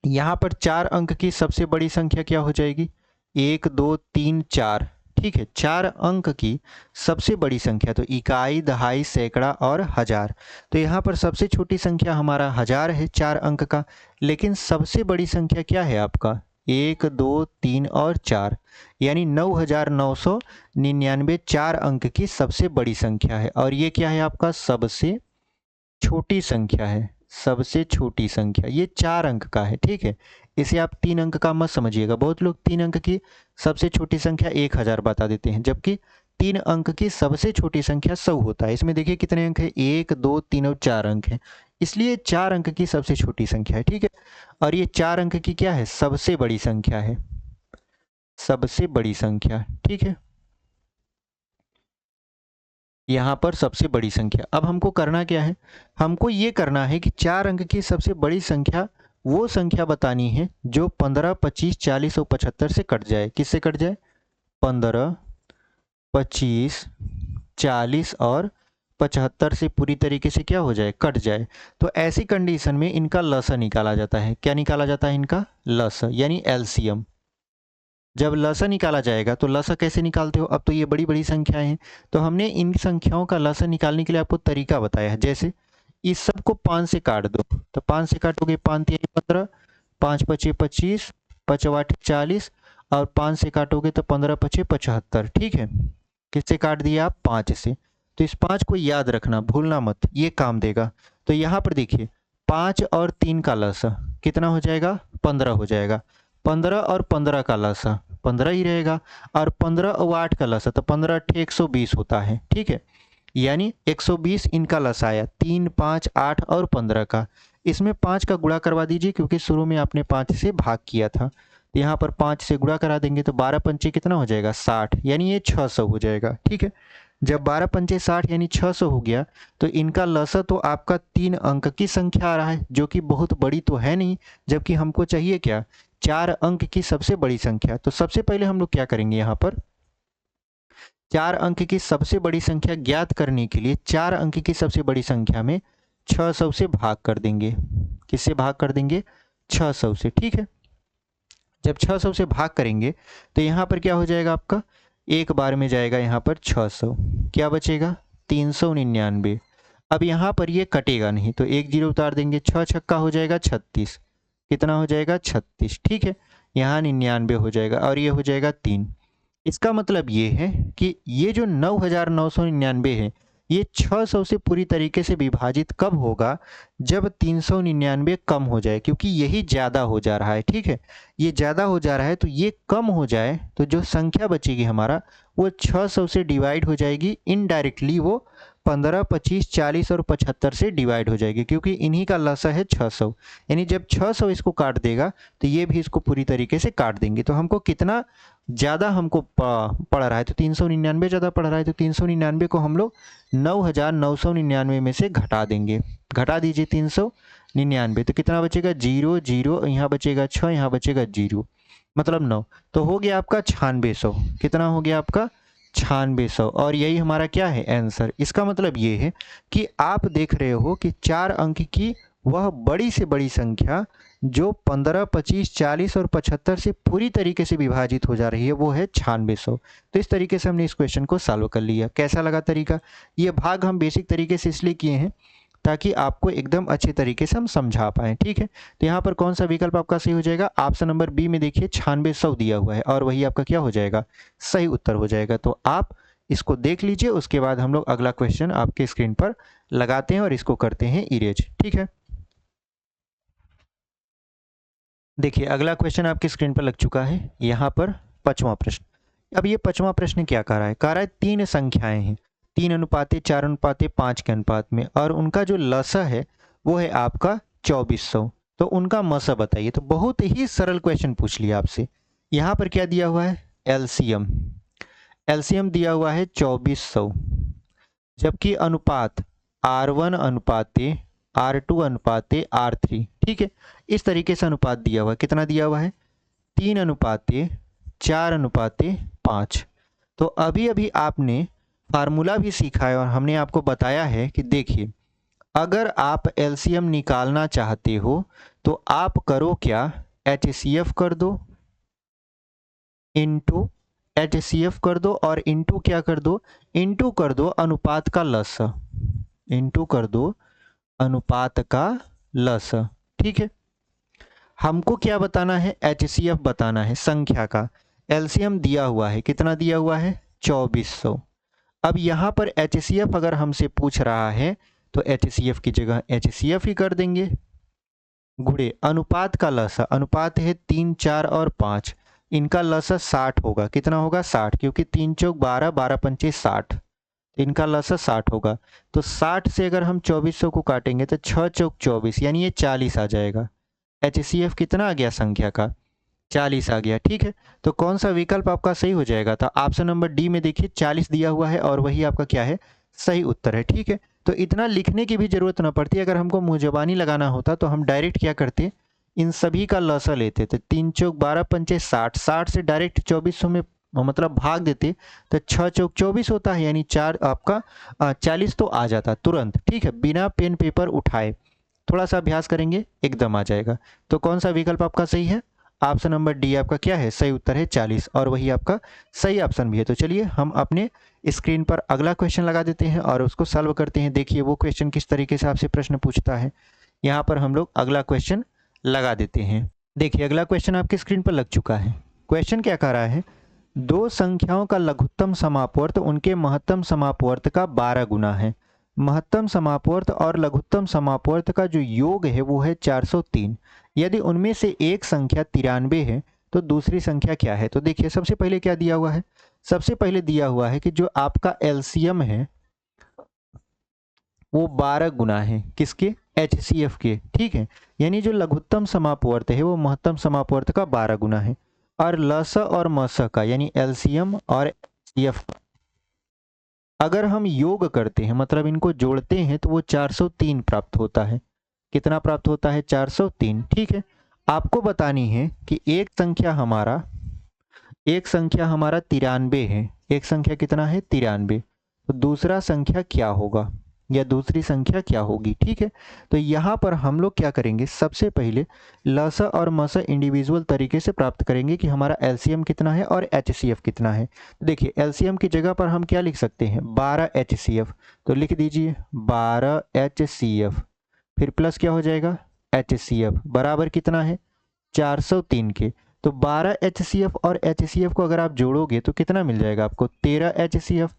यहाँ पर 4 अंक की सबसे बड़ी संख्या क्या हो जाएगी, 1 2 3 4, ठीक है। 4 अंक की सबसे बड़ी संख्या, तो इकाई, दहाई, सैकड़ा और हजार। तो यहाँ पर सबसे छोटी संख्या हमारा हजार है 4 अंक का, लेकिन सबसे बड़ी संख्या क्या है आपका 1 2 3 और 4, यानी 9999 4 अंक की सबसे बड़ी संख्या है। और ये क्या है आपका सबसे छोटी संख्या है, सबसे छोटी संख्या ये 4 अंक का है, ठीक है। इसे आप 3 अंक का मत समझिएगा। बहुत लोग 3 अंक की सबसे छोटी संख्या 1000 बता देते हैं, जबकि 3 अंक की सबसे छोटी संख्या 100 होता है। इसमें देखिए कितने अंक है, 1 2 3 और 4 अंक है, इसलिए 4 अंक की सबसे छोटी संख्या है, ठीक है। और ये 4 अंक की क्या है, सबसे बड़ी संख्या है, सबसे बड़ी संख्या, ठीक है। यहाँ पर सबसे बड़ी संख्या। अब हमको करना क्या है, हमको ये करना है कि 4 अंक की सबसे बड़ी संख्या वो संख्या बतानी है जो 15, 25, 40 और 75 से कट जाए। किससे कट जाए, 15, 25, 40 और 75 से पूरी तरीके से क्या हो जाए, कट जाए। तो ऐसी कंडीशन में इनका लसा निकाला जाता है। क्या निकाला जाता है, इनका लसा, यानी एलसीएम। जब लसा निकाला जाएगा तो लसा कैसे निकालते हो, अब तो ये बड़ी बड़ी संख्याएं हैं, तो हमने इन संख्याओं का लसा निकालने के लिए आपको तरीका बताया है। जैसे इस सब को 5 से काट दो, तो 5 से काटोगे 5 3 15, 5 5 25, 5 8 40, और 5 से काटोगे तो 15 पचे 75, ठीक है। किससे काट दिया आप? 5 से। तो इस 5 को याद रखना, भूलना मत, ये काम देगा। तो यहाँ पर देखिए 5 और 3 का लसा कितना हो जाएगा? 15 हो जाएगा। 15 और 15 का लसा 15 ही रहेगा, और 15 और 8 का लसा तो 15 8 120 होता है, ठीक है। यानी 120 इनका लसा आया, 3 5 8 और 15 का। इसमें 5 का गुणा करवा दीजिए क्योंकि शुरू में आपने 5 से भाग किया था। तो यहाँ पर 5 से गुणा करा देंगे तो 12 पंचे कितना हो जाएगा? 60, यानी ये 600 हो जाएगा, ठीक है। जब 12 पंचे 60 यानी 600 हो गया तो इनका लसा तो आपका 3 अंक की संख्या आ रहा है, जो कि बहुत बड़ी तो है नहीं, जबकि हमको चाहिए क्या? 4 अंक की सबसे बड़ी संख्या। तो सबसे पहले हम लोग क्या करेंगे? यहाँ पर 4 अंक की सबसे बड़ी संख्या ज्ञात करने के लिए 4 अंक की सबसे बड़ी संख्या में 600 से भाग कर देंगे। किससे भाग कर देंगे? 600 से, ठीक है। जब 600 से भाग करेंगे तो यहाँ पर क्या हो जाएगा आपका? एक बार में जाएगा यहाँ पर 600, क्या बचेगा? 399। अब यहाँ पर ये कटेगा नहीं तो एक जीरो उतार देंगे, 6 छक्का हो जाएगा 36। कितना हो जाएगा? 36, ठीक है। यहाँ 99 हो जाएगा और ये हो जाएगा 3। इसका मतलब ये है कि ये जो 9999 है ये 600 से पूरी तरीके से विभाजित कब होगा? जब 399 कम हो जाए, क्योंकि यही ज़्यादा हो जा रहा है, ठीक है। ये ज़्यादा हो जा रहा है तो ये कम हो जाए तो जो संख्या बचेगी हमारा वो 600 से डिवाइड हो जाएगी, इनडायरेक्टली वो 15 25 40 और 75 से डिवाइड हो जाएगी, क्योंकि इन्हीं का लसा है 600। यानी जब 600 इसको काट देगा तो ये भी इसको पूरी तरीके से काट देंगे। तो हमको कितना ज़्यादा हमको पड़ रहा है? तो 399 ज़्यादा पड़ रहा है, तो 399 को हम लोग 9999 में से घटा देंगे। घटा दीजिए 399, तो कितना बचेगा? 0 0, यहाँ बचेगा 6, यहाँ बचेगा 0, मतलब 9। तो हो गया आपका 9600। कितना हो गया आपका? 9600। और यही हमारा क्या है? आंसर। इसका मतलब ये है कि आप देख रहे हो कि 4 अंक की वह बड़ी से बड़ी संख्या जो 15 25 40 और 75 से पूरी तरीके से विभाजित हो जा रही है वो है 9600। तो इस तरीके से हमने इस क्वेश्चन को सॉल्व कर लिया। कैसा लगा तरीका? ये भाग हम बेसिक तरीके से इसलिए किए हैं ताकि आपको एकदम अच्छे तरीके से हम समझा पाएँ, ठीक है। तो यहाँ पर कौन सा विकल्प आपका सही हो जाएगा? ऑप्शन नंबर बी में देखिए 9600 दिया हुआ है और वही आपका क्या हो जाएगा? सही उत्तर हो जाएगा। तो आप इसको देख लीजिए, उसके बाद हम लोग अगला क्वेश्चन आपके स्क्रीन पर लगाते हैं और इसको करते हैं इरेज, ठीक है। देखिए अगला क्वेश्चन आपकी स्क्रीन पर लग चुका है। यहाँ पर 5वां प्रश्न। अब ये 5वां प्रश्न क्या कह रहा है? कह रहा है 3 संख्याएं हैं, 3 अनुपाते 4 अनुपाते 5 के अनुपात में, और उनका जो लसा है वो है आपका 2400। तो उनका मसा बताइए। तो बहुत ही सरल क्वेश्चन पूछ लिया आपसे। यहाँ पर क्या दिया हुआ है? एलसीएम। एलसीएम दिया हुआ है 2400, जबकि अनुपात R1 अनुपाते R2 अनुपाते R3, ठीक है। इस तरीके से अनुपात दिया हुआ है। कितना दिया हुआ है? 3 अनुपाते 4 अनुपाते 5। तो अभी अभी आपने फार्मूला भी सीखा है और हमने आपको बताया है कि देखिए अगर आप एलसीएम निकालना चाहते हो तो आप करो क्या? HCF कर दो, इंटू HCF कर दो, और इंटू क्या कर दो? इंटू कर दो अनुपात का लसा, इंटू कर दो अनुपात का लसा, ठीक है। हमको क्या बताना है? HCF बताना है संख्या का। एलसीएम दिया हुआ है, कितना दिया हुआ है? 2400। अब यहाँ पर HCF अगर हमसे पूछ रहा है तो HCF की जगह HCF ही कर देंगे, गुणे अनुपात का लसा। अनुपात है 3 4 और 5, इनका लसा 60 होगा। कितना होगा? 60, क्योंकि 3 चौक 12 12 पंचे 60, इनका लसा 60 होगा। तो 60 से अगर हम 2400 को काटेंगे तो 6 चौक 24, यानी ये 40 आ जाएगा। HCF कितना आ गया संख्या का? 40 आ गया, ठीक है। तो कौन सा विकल्प आपका सही हो जाएगा? तो ऑप्शन नंबर डी में देखिए 40 दिया हुआ है और वही आपका क्या है? सही उत्तर है, ठीक है। तो इतना लिखने की भी जरूरत ना पड़ती। अगर हमको मुंहजबानी लगाना होता तो हम डायरेक्ट क्या करते? इन सभी का लसा लेते। तो 3 चौक 12 पंचे 60, 60 से डायरेक्ट 2400 में मतलब भाग देते तो 6 चौक 24 होता है, यानी 4 आपका 40 तो आ जाता तुरंत, ठीक है, बिना पेन पेपर उठाए। थोड़ा सा अभ्यास करेंगे एकदम आ जाएगा। तो कौन सा विकल्प आपका सही है? ऑप्शन नंबर डी आपका क्या है? सही उत्तर है 40, और वही आपका सही ऑप्शन भी है। तो चलिए हम अपने स्क्रीन पर अगला क्वेश्चन लगा देते हैं और उसको सॉल्व करते हैं। देखिए वो क्वेश्चन किस तरीके से आपसे प्रश्न पूछता है। यहाँ पर हम लोग अगला क्वेश्चन लगा देते हैं। देखिए अगला क्वेश्चन आपकी स्क्रीन पर लग चुका है। क्वेश्चन क्या कह रहा है, दो संख्याओं का लघुत्तम समापवर्त उनके महत्तम समापवर्त का 12 गुना है। महत्तम समापवर्त और लघुत्तम समापवर्त का जो योग है वो है 403। यदि उनमें से एक संख्या 93 है तो दूसरी संख्या क्या है? तो देखिए सबसे पहले क्या दिया हुआ है, सबसे पहले दिया हुआ है कि जो आपका एलसीएम है वो 12 गुना है किसके? HCF के, ठीक है। यानी जो लघुत्तम समापवर्त है वो महत्तम समापवर्त का 12 गुना है। और लस और मस का यानी एलसीएम और HCF का अगर हम योग करते हैं, मतलब इनको जोड़ते हैं, तो वो 403 प्राप्त होता है। कितना प्राप्त होता है? 403, ठीक है। आपको बतानी है कि एक संख्या हमारा 93 है। एक संख्या कितना है? 93। तो दूसरा संख्या क्या होगा या दूसरी संख्या क्या होगी, ठीक है। तो यहाँ पर हम लोग क्या करेंगे, सबसे पहले लसा और मसा इंडिविजुअल तरीके से प्राप्त करेंगे कि हमारा एलसीएम कितना है और HCF कितना है। देखिए एलसीएम की जगह पर हम क्या लिख सकते हैं? 12 HCF। तो लिख दीजिए 12 HCF, फिर प्लस क्या हो जाएगा? HCF बराबर कितना है? 403 के। तो 12 HCF और HCF को अगर आप जोड़ोगे तो कितना मिल जाएगा आपको? 13 HCF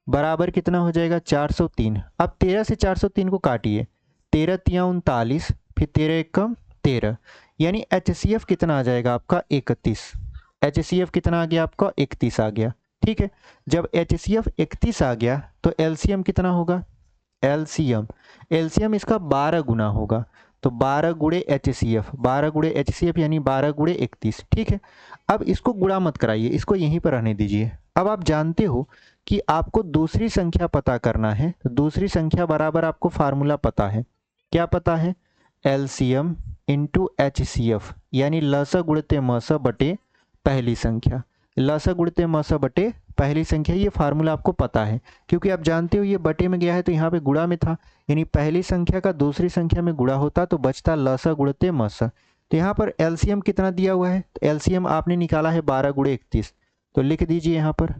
बराबर कितना हो जाएगा? 403। अब 13 से 403 को काटिए, 13 तिया 39, फिर 13 एक कम 13, यानी HCF कितना आ जाएगा आपका? 31। HCF कितना आ गया आपका? 31 आ गया, ठीक है। जब HCF 31 आ गया तो LCM कितना होगा? LCM इसका 12 गुना होगा। तो 12 गुणे HCF, 12 गुणे HCF यानी 12 गुणे 31, ठीक है। अब इसको गुणा मत कराइए, इसको यहीं पर रहने दीजिए। अब आप जानते हो कि आपको दूसरी संख्या पता करना है, तो दूसरी संख्या बराबर आपको फार्मूला पता है। क्या पता है? LCM इंटू HCF यानी लस गुणते मस बटे पहली संख्या। लस गुणते मस बटे पहली संख्या, ये फार्मूला आपको पता है क्योंकि आप जानते हो ये बटे में गया है तो यहाँ पे गुणा में था, यानी पहली संख्या का दूसरी संख्या में गुणा होता तो बचता लस गुणते मस। तो यहाँ पर LCM कितना दिया हुआ है? तो LCM आपने निकाला है 12 गुणे 31, तो लिख दीजिए यहाँ पर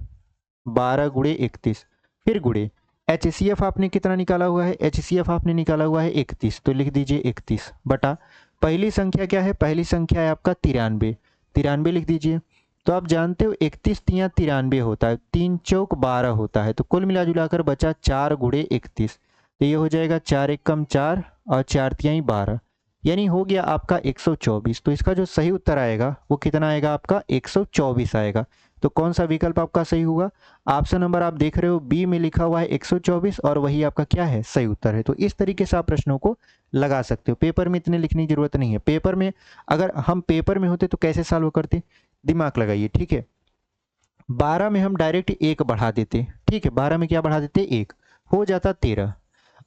12 गुणे 31, फिर गुणे HCF आपने कितना निकाला हुआ है? HCF आपने निकाला हुआ है 31, तो लिख दीजिए 31 बटा पहली संख्या क्या है? पहली संख्या है आपका 93, 93 लिख दीजिए। तो आप जानते हो 31 तिया 93 होता है, 3 चौक 12 होता है, तो कुल मिला जुलाकर बचा 4 गुणे 31, तो ये हो जाएगा 4 एक कम 4 और 4 तियाई 12, यानी हो गया आपका 124। तो इसका जो सही उत्तर आएगा वो कितना आएगा आपका? 124 आएगा। तो कौन सा विकल्प आपका सही होगा? ऑप्शन नंबर आप देख रहे हो बी में लिखा हुआ है 124 और वही आपका क्या है? सही उत्तर है। तो इस तरीके से आप प्रश्नों को लगा सकते हो। पेपर में इतने लिखने की जरूरत नहीं है। पेपर में अगर हम पेपर में होते तो कैसे सॉल्व करते? दिमाग लगाइए, ठीक है। 12 में हम डायरेक्ट 1 बढ़ा देते, ठीक है। 12 में क्या बढ़ा देते? 1, हो जाता 13।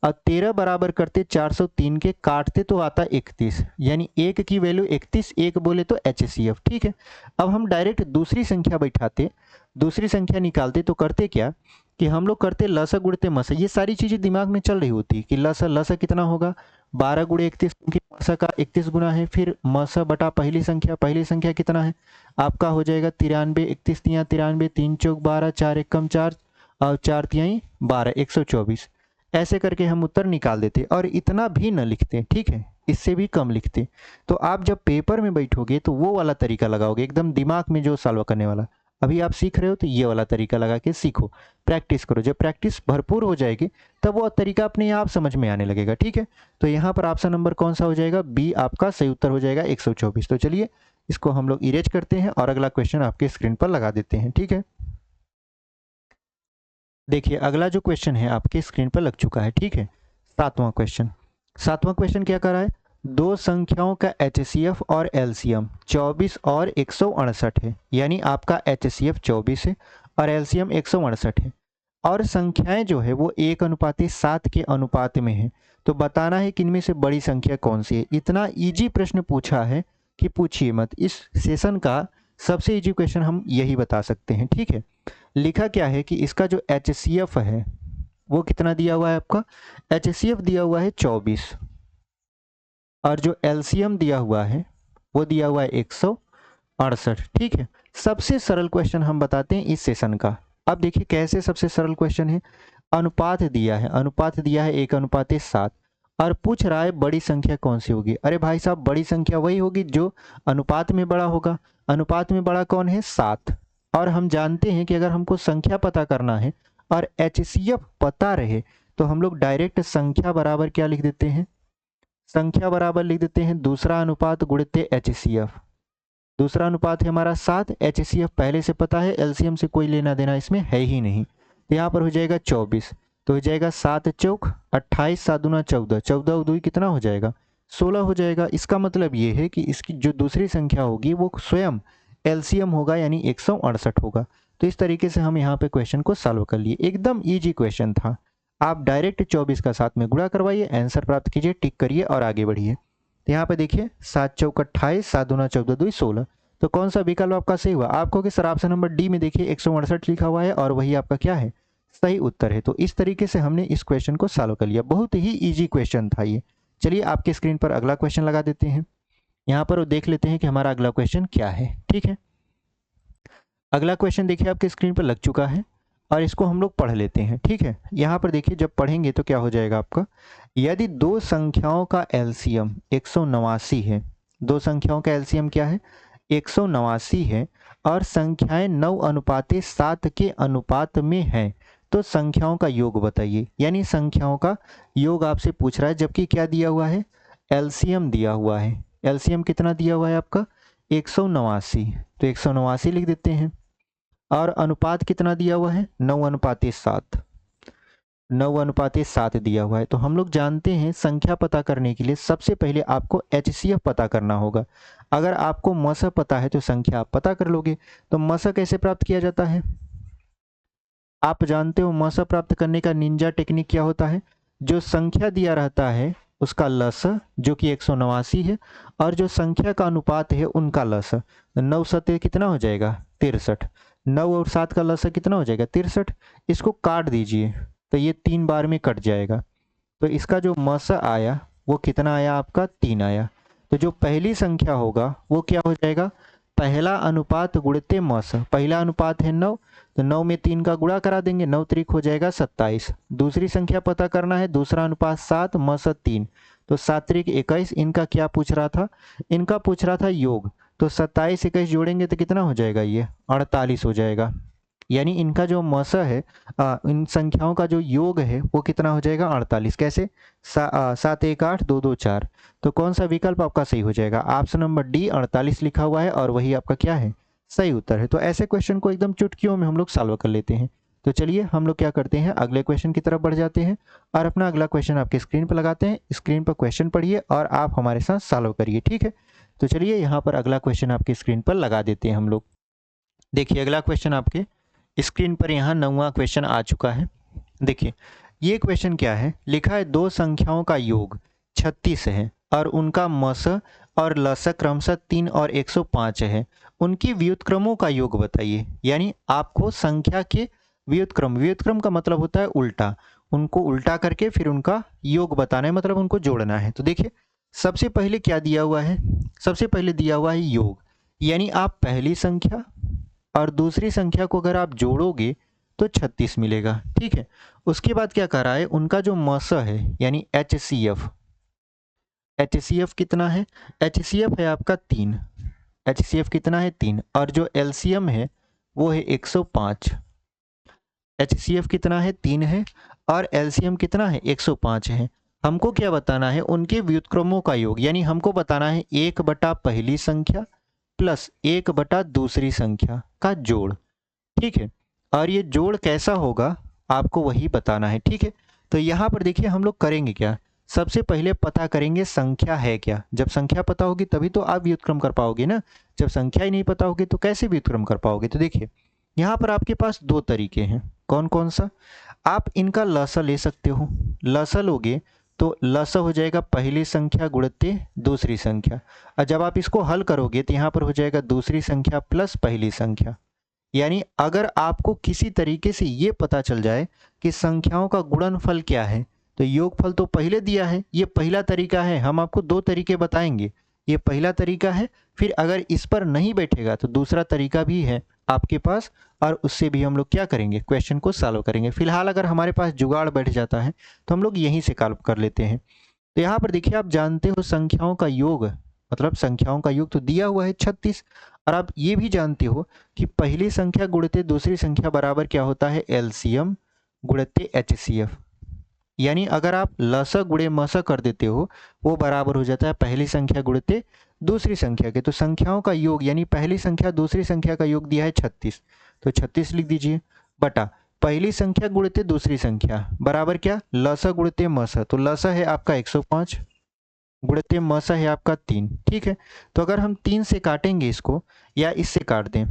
और 13 बराबर करते 403 के, काटते तो आता 31, यानी 1 की वैल्यू 31, 1 बोले तो HCF, ठीक है। अब हम डायरेक्ट दूसरी संख्या बैठाते, दूसरी संख्या निकालते, तो करते क्या कि हम लोग करते लसा गुणते मसा। ये सारी चीज़ें दिमाग में चल रही होती कि लसा कितना होगा? 12 गुणे 31, क्योंकि मसा का 31 गुना है, फिर मसा बटा पहली संख्या कितना है आपका? हो जाएगा 93, 31 तिया 93, 3 चौक 12, 4 एक कम 4 और 4 तियाई 12, 124। ऐसे करके हम उत्तर निकाल देते और इतना भी न लिखते, ठीक है, इससे भी कम लिखते। तो आप जब पेपर में बैठोगे तो वो वाला तरीका लगाओगे, एकदम दिमाग में जो सॉल्व करने वाला। अभी आप सीख रहे हो तो ये वाला तरीका लगा के सीखो, प्रैक्टिस करो। जब प्रैक्टिस भरपूर हो जाएगी तब वो तरीका अपने आप समझ में आने लगेगा, ठीक है। तो यहाँ पर ऑप्शन नंबर कौन सा हो जाएगा? बी आपका सही उत्तर हो जाएगा, 124। तो चलिए इसको हम लोग इरेज करते हैं और अगला क्वेश्चन आपके स्क्रीन पर लगा देते हैं, ठीक है। देखिए अगला जो क्वेश्चन है आपके स्क्रीन पर लग चुका है, ठीक है। सातवां क्वेश्चन क्या कर रहा है? दो संख्याओं का HCF और LCM 24 और 168 है, यानी आपका HCF 24 है और LCM 168 है, और संख्याएं जो है वो 1:7 के अनुपात में है। तो बताना है कि इनमें से बड़ी संख्या कौन सी है। इतना इजी प्रश्न पूछा है कि पूछिए मत। इस सेशन का सबसे इजी क्वेश्चन हम यही बता सकते हैं, ठीक है। लिखा क्या है कि इसका जो HCF है वो कितना दिया हुआ है आपका? HCF दिया हुआ है 24 और जो LCM दिया हुआ है वो दिया हुआ है 168, ठीक है। सबसे सरल क्वेश्चन हम बताते हैं इस सेशन का। अब देखिए कैसे सबसे सरल क्वेश्चन है। अनुपात दिया है, अनुपात दिया है 1:7 और पूछ रहा है बड़ी संख्या कौन सी होगी। अरे भाई साहब, बड़ी संख्या वही होगी जो अनुपात में बड़ा होगा। अनुपात में बड़ा कौन है? 7। और हम जानते हैं कि अगर हमको संख्या पता करना है और HCF पता रहे तो हम लोग डायरेक्ट संख्या बराबर क्या लिख देते हैं? संख्या बराबर लिख देते हैं दूसरा अनुपात गुणित HCF। दूसरा अनुपात है हमारा 7, HCF पहले से पता है, LCM से कोई लेना देना इसमें है ही नहीं। तो यहाँ पर हो जाएगा 24, तो हो जाएगा 7 चौक 28, 7 दूना 14, 14 दूई कितना हो जाएगा? 16 हो जाएगा। इसका मतलब ये है कि इसकी जो दूसरी संख्या होगी वो स्वयं LCM होगा, यानी 168 होगा। तो इस तरीके से हम यहाँ पे क्वेश्चन को सॉल्व कर लिए। एकदम ईजी क्वेश्चन था। आप डायरेक्ट 24 का 7 में गुणा करवाइए, आंसर प्राप्त कीजिए, टिक करिए और आगे बढ़िए। तो यहाँ पे देखिए 7 चौक 28, 7 दूना 14 दूई 16। तो कौन सा विकल्प आपका सही हुआ? आपको कि सर ऑप्शन नंबर डी में देखिए 168 लिखा हुआ है और वही आपका क्या है? सही उत्तर है। तो इस तरीके से हमने इस क्वेश्चन को सॉल्व कर लिया। बहुत ही इजी क्वेश्चन था ये। चलिए आपके स्क्रीन पर अगला क्वेश्चन लगा देते हैं। यहाँ पर देख लेते हैं कि हमारा अगला क्वेश्चन क्या है। ठीक है, अगला क्वेश्चन देखिए आपके स्क्रीन पर लग चुका है और इसको हम लोग पढ़ लेते हैं। ठीक है, यहाँ पर देखिए जब पढ़ेंगे तो क्या हो जाएगा आपका, यदि दो संख्याओं का एलसीएम 189 है, दो संख्याओं का एलसीएम क्या है? 189 है और संख्याएं 9:7 के अनुपात में हैं, तो संख्याओं का योग बताइए। यानी संख्याओं का योग आपसे पूछ रहा है, जबकि क्या दिया हुआ है? एलसीएम दिया हुआ है। एलसीएम कितना दिया हुआ है आपका? 189। तो 189 लिख देते हैं और अनुपात कितना दिया हुआ है? 9:7। 9:7 दिया हुआ है। तो हम लोग जानते हैं संख्या पता करने के लिए सबसे पहले आपको HCF पता करना होगा। अगर आपको मस पता है तो संख्या आप पता कर लोगे। तो मस कैसे प्राप्त किया जाता है? आप जानते हो मस प्राप्त करने का निंजा टेक्निक क्या होता है? जो संख्या दिया रहता है उसका लस, जो कि 189 है, और जो संख्या का अनुपात है उनका लस। 9 सत्य कितना हो जाएगा? 63। 9 और 7 का लस कितना हो जाएगा? 63। इसको काट दीजिए तो ये 3 बार में कट जाएगा। तो इसका जो मस आया वो कितना आया आपका? 3 आया। तो जो पहली संख्या होगा वो क्या हो जाएगा? पहला अनुपात गुणित मस। पहला अनुपात है 9, तो 9 में 3 का गुणा करा देंगे, 9 त्रिक हो जाएगा 27। दूसरी संख्या पता करना है, दूसरा अनुपात 7 मस 3, तो 7 त्रिक 21। इनका क्या पूछ रहा था? इनका पूछ रहा था योग। तो 27 21 जोड़ेंगे तो कितना हो जाएगा? ये 48 हो जाएगा। यानी इनका जो मस है, इन संख्याओं का जो योग है वो कितना हो जाएगा? 48। कैसे? 7 1 8 2 2 4। तो कौन सा विकल्प आपका सही हो जाएगा? ऑप्शन नंबर डी 48 लिखा हुआ है और वही आपका क्या है? सही उत्तर है। तो ऐसे क्वेश्चन को एकदम चुटकियों में हम लोग सॉल्व कर लेते हैं। तो चलिए हम लोग क्या करते हैं, अगले क्वेश्चन की तरफ बढ़ जाते हैं और अपना अगला क्वेश्चन आपके स्क्रीन पर लगाते हैं। स्क्रीन पर क्वेश्चन पढ़िए और आप हमारे साथ सॉल्व करिए। ठीक है, तो चलिए यहाँ पर अगला क्वेश्चन आपके स्क्रीन पर लगा देते हैं हम लोग। देखिए अगला क्वेश्चन आपके स्क्रीन पर यहाँ 9वां क्वेश्चन आ चुका है। देखिए ये क्वेश्चन क्या है, लिखा है दो संख्याओं का योग 36 है और उनका मस और लस क्रमशः 3 और 105 है। उनकी व्युत्क्रमों का योग बताइए। यानी आपको संख्या के व्युत्क्रम, व्युत्क्रम का मतलब होता है उल्टा, उनको उल्टा करके फिर उनका योग बताना है, मतलब उनको जोड़ना है। तो देखिए सबसे पहले क्या दिया हुआ है? सबसे पहले दिया हुआ है योग। यानी आप पहली संख्या और दूसरी संख्या को अगर आप जोड़ोगे तो 36 मिलेगा। ठीक है, उसके बाद क्या कर रहा है? उनका जो मस है यानी HCF, HCF कितना है? HCF है आपका 3। HCF कितना है? 3। और जो LCM है वो है 105। HCF कितना है? 3 है और LCM कितना है? 105 है। हमको क्या बताना है? उनके व्युत्क्रमों का योग। यानी हमको बताना है 1 बटा पहली संख्या प्लस 1 बटा दूसरी संख्या का जोड़। ठीक है, और ये जोड़ कैसा होगा आपको वही बताना है। ठीक है, तो यहाँ पर देखिए हम लोग करेंगे क्या, सबसे पहले पता करेंगे संख्या है क्या। जब संख्या पता होगी तभी तो आप व्युत्क्रम कर पाओगे ना। जब संख्या ही नहीं पता होगी तो कैसे व्युत्क्रम कर पाओगे? तो देखिए यहाँ पर आपके पास दो तरीके हैं। कौन कौन सा? आप इनका लसा ले सकते हो। लसा लोगे तो लसा हो जाएगा पहली संख्या गुणित दूसरी संख्या, और जब आप इसको हल करोगे तो यहाँ पर हो जाएगा दूसरी संख्या प्लस पहली संख्या। यानी अगर आपको किसी तरीके से ये पता चल जाए कि संख्याओं का गुणनफल क्या है, तो योगफल तो पहले दिया है, ये पहला तरीका है। हम आपको दो तरीके बताएंगे, ये पहला तरीका है। फिर अगर इस पर नहीं बैठेगा तो दूसरा तरीका भी है आपके पास, और उससे भी हम लोग क्या करेंगे, क्वेश्चन को सॉल्व करेंगे। फिलहाल अगर हमारे पास जुगाड़ बैठ जाता है तो हम लोग यहीं से सॉल्व कर लेते हैं। तो यहाँ पर देखिए आप जानते हो संख्याओं का योग, मतलब संख्याओं का योग तो दिया हुआ है 36, और आप ये भी जानते हो कि पहली संख्या गुणित दूसरी संख्या बराबर क्या होता है, एलसीएम गुणित एचसीएफ। यानी अगर आप लस गुणे मस कर देते हो वो बराबर हो जाता है पहली संख्या गुणित दूसरी संख्या के। तो संख्याओं का योग यानी पहली संख्या दूसरी संख्या का योग दिया है 36, तो 36 लिख दीजिए, बटा पहली संख्या गुणित दूसरी संख्या बराबर क्या, लस गुणित मस। तो लस है आपका 105 गुणित मस है आपका 3। ठीक है, तो अगर हम 3 से काटेंगे इसको या इससे काट दें,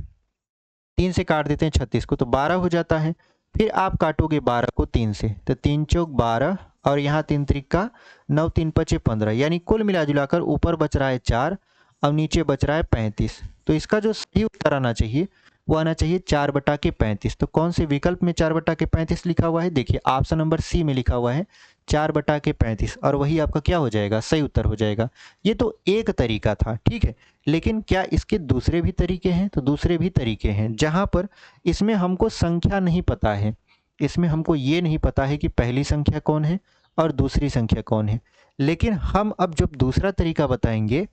3 से काट देते हैं 36 को तो 12 हो जाता है। फिर आप काटोगे 12 को 3 से, तो 3 चौक 12 और यहाँ 3 त्रिका 9, 3 पचे 15, यानी कुल मिला जुलाकर ऊपर बच रहा है 4 और नीचे बच रहा है 35। तो इसका जो सही उत्तर आना चाहिए वो आना चाहिए 4/35। तो कौन से विकल्प में 4/35 लिखा हुआ है, देखिए ऑप्शन नंबर सी में लिखा हुआ है 4/35, और वही आपका क्या हो जाएगा, सही उत्तर हो जाएगा। ये तो एक तरीका था, ठीक है, लेकिन क्या इसके दूसरे भी तरीके हैं, तो दूसरे भी तरीके हैं जहाँ पर इसमें हमको संख्या नहीं पता है, इसमें हमको ये नहीं पता है कि पहली संख्या कौन है और दूसरी संख्या कौन है। लेकिन हम अब जब दूसरा तरीका बताएंगे,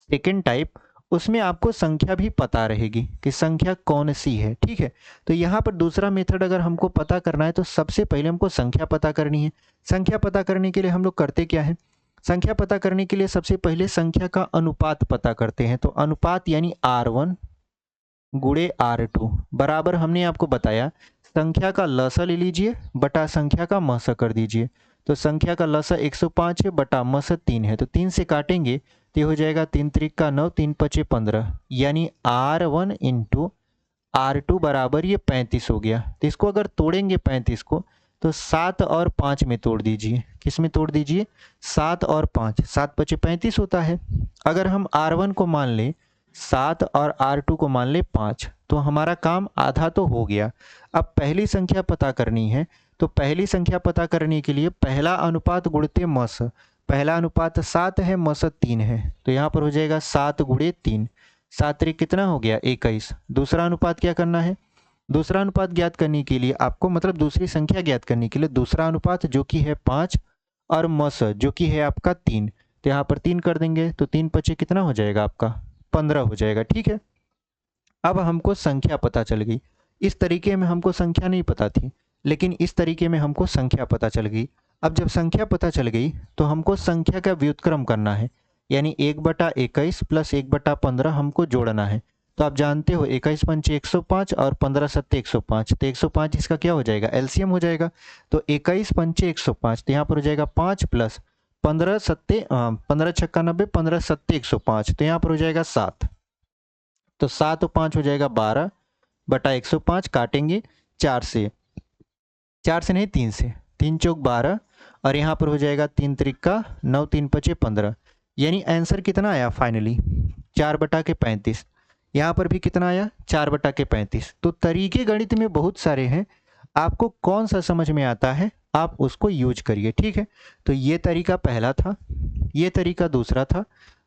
सेकेंड टाइप, उसमें आपको संख्या भी पता रहेगी कि संख्या कौन सी है। ठीक है, तो यहाँ पर दूसरा मेथड अगर हमको पता करना है तो सबसे पहले हमको संख्या पता करनी है। संख्या पता करने के लिए हम लोग करते क्या है, संख्या पता करने के लिए सबसे पहले संख्या का अनुपात पता करते हैं। तो अनुपात यानी R1 गुणे R2 बराबर, हमने आपको बताया संख्या का लसा ले लीजिए बटा संख्या का मसा कर दीजिए। तो संख्या का लसा 105 है बटा मसा 3 है, तो 3 से काटेंगे तो हो जाएगा 3 त्रिका 9, 3 पचे 15, यानी R1 इंटू R2 बराबर ये 35 हो गया। तो इसको अगर तोड़ेंगे 35 को तो 7 और 5 में तोड़ दीजिए। किस में तोड़ दीजिए, 7 और 5, 7 पचे 35 होता है। अगर हम R1 को मान लें 7 और R2 को मान लें 5, तो हमारा काम आधा तो हो गया। अब पहली संख्या पता करनी है, तो पहली संख्या पता करने के लिए पहला अनुपात गुणित मस, पहला अनुपात 7 है, मस 3 है, तो यहाँ पर हो जाएगा 7 गुणे 3, 7 त्रिक कितना हो गया 21। दूसरा अनुपात क्या करना है, दूसरा अनुपात ज्ञात करने के लिए आपको, मतलब दूसरी संख्या ज्ञात करने के लिए दूसरा अनुपात जो कि है 5 और मस जो कि है आपका 3, तो यहाँ पर 3 कर देंगे तो 3 पचे कितना हो जाएगा आपका 15 हो जाएगा। ठीक है, अब हमको संख्या पता चल गई। इस तरीके में हमको संख्या नहीं पता थी, लेकिन इस तरीके में हमको संख्या पता चल गई। अब जब संख्या पता चल गई तो हमको संख्या का व्युत्क्रम करना है, यानी 1/21 प्लस 1/15 हमको जोड़ना है। तो आप जानते हो 21 पंचे 105 और 15 सत्ते 105, तो 105 इसका क्या हो जाएगा, एलसीएम हो जाएगा। तो 21 पंचे 105, तो यहाँ पर हो जाएगा 5 प्लस 15 सत्ते 15 छक्का 90, 15 सत्ते 105, तो यहाँ पर हो जाएगा 7। तो 7 और 5 हो जाएगा 12 बटा 105, काटेंगे 4 से, 4 से नहीं 3 से, 3 चौक 12 और यहाँ पर हो जाएगा 3 त्रिका 9, 3 पचे 15, यानी आंसर कितना आया फाइनली 4/35। यहाँ पर भी कितना आया 4/35। तो तरीके गणित में बहुत सारे हैं, आपको कौन सा समझ में आता है आप उसको यूज करिए। ठीक है, तो ये तरीका पहला था, ये तरीका दूसरा था,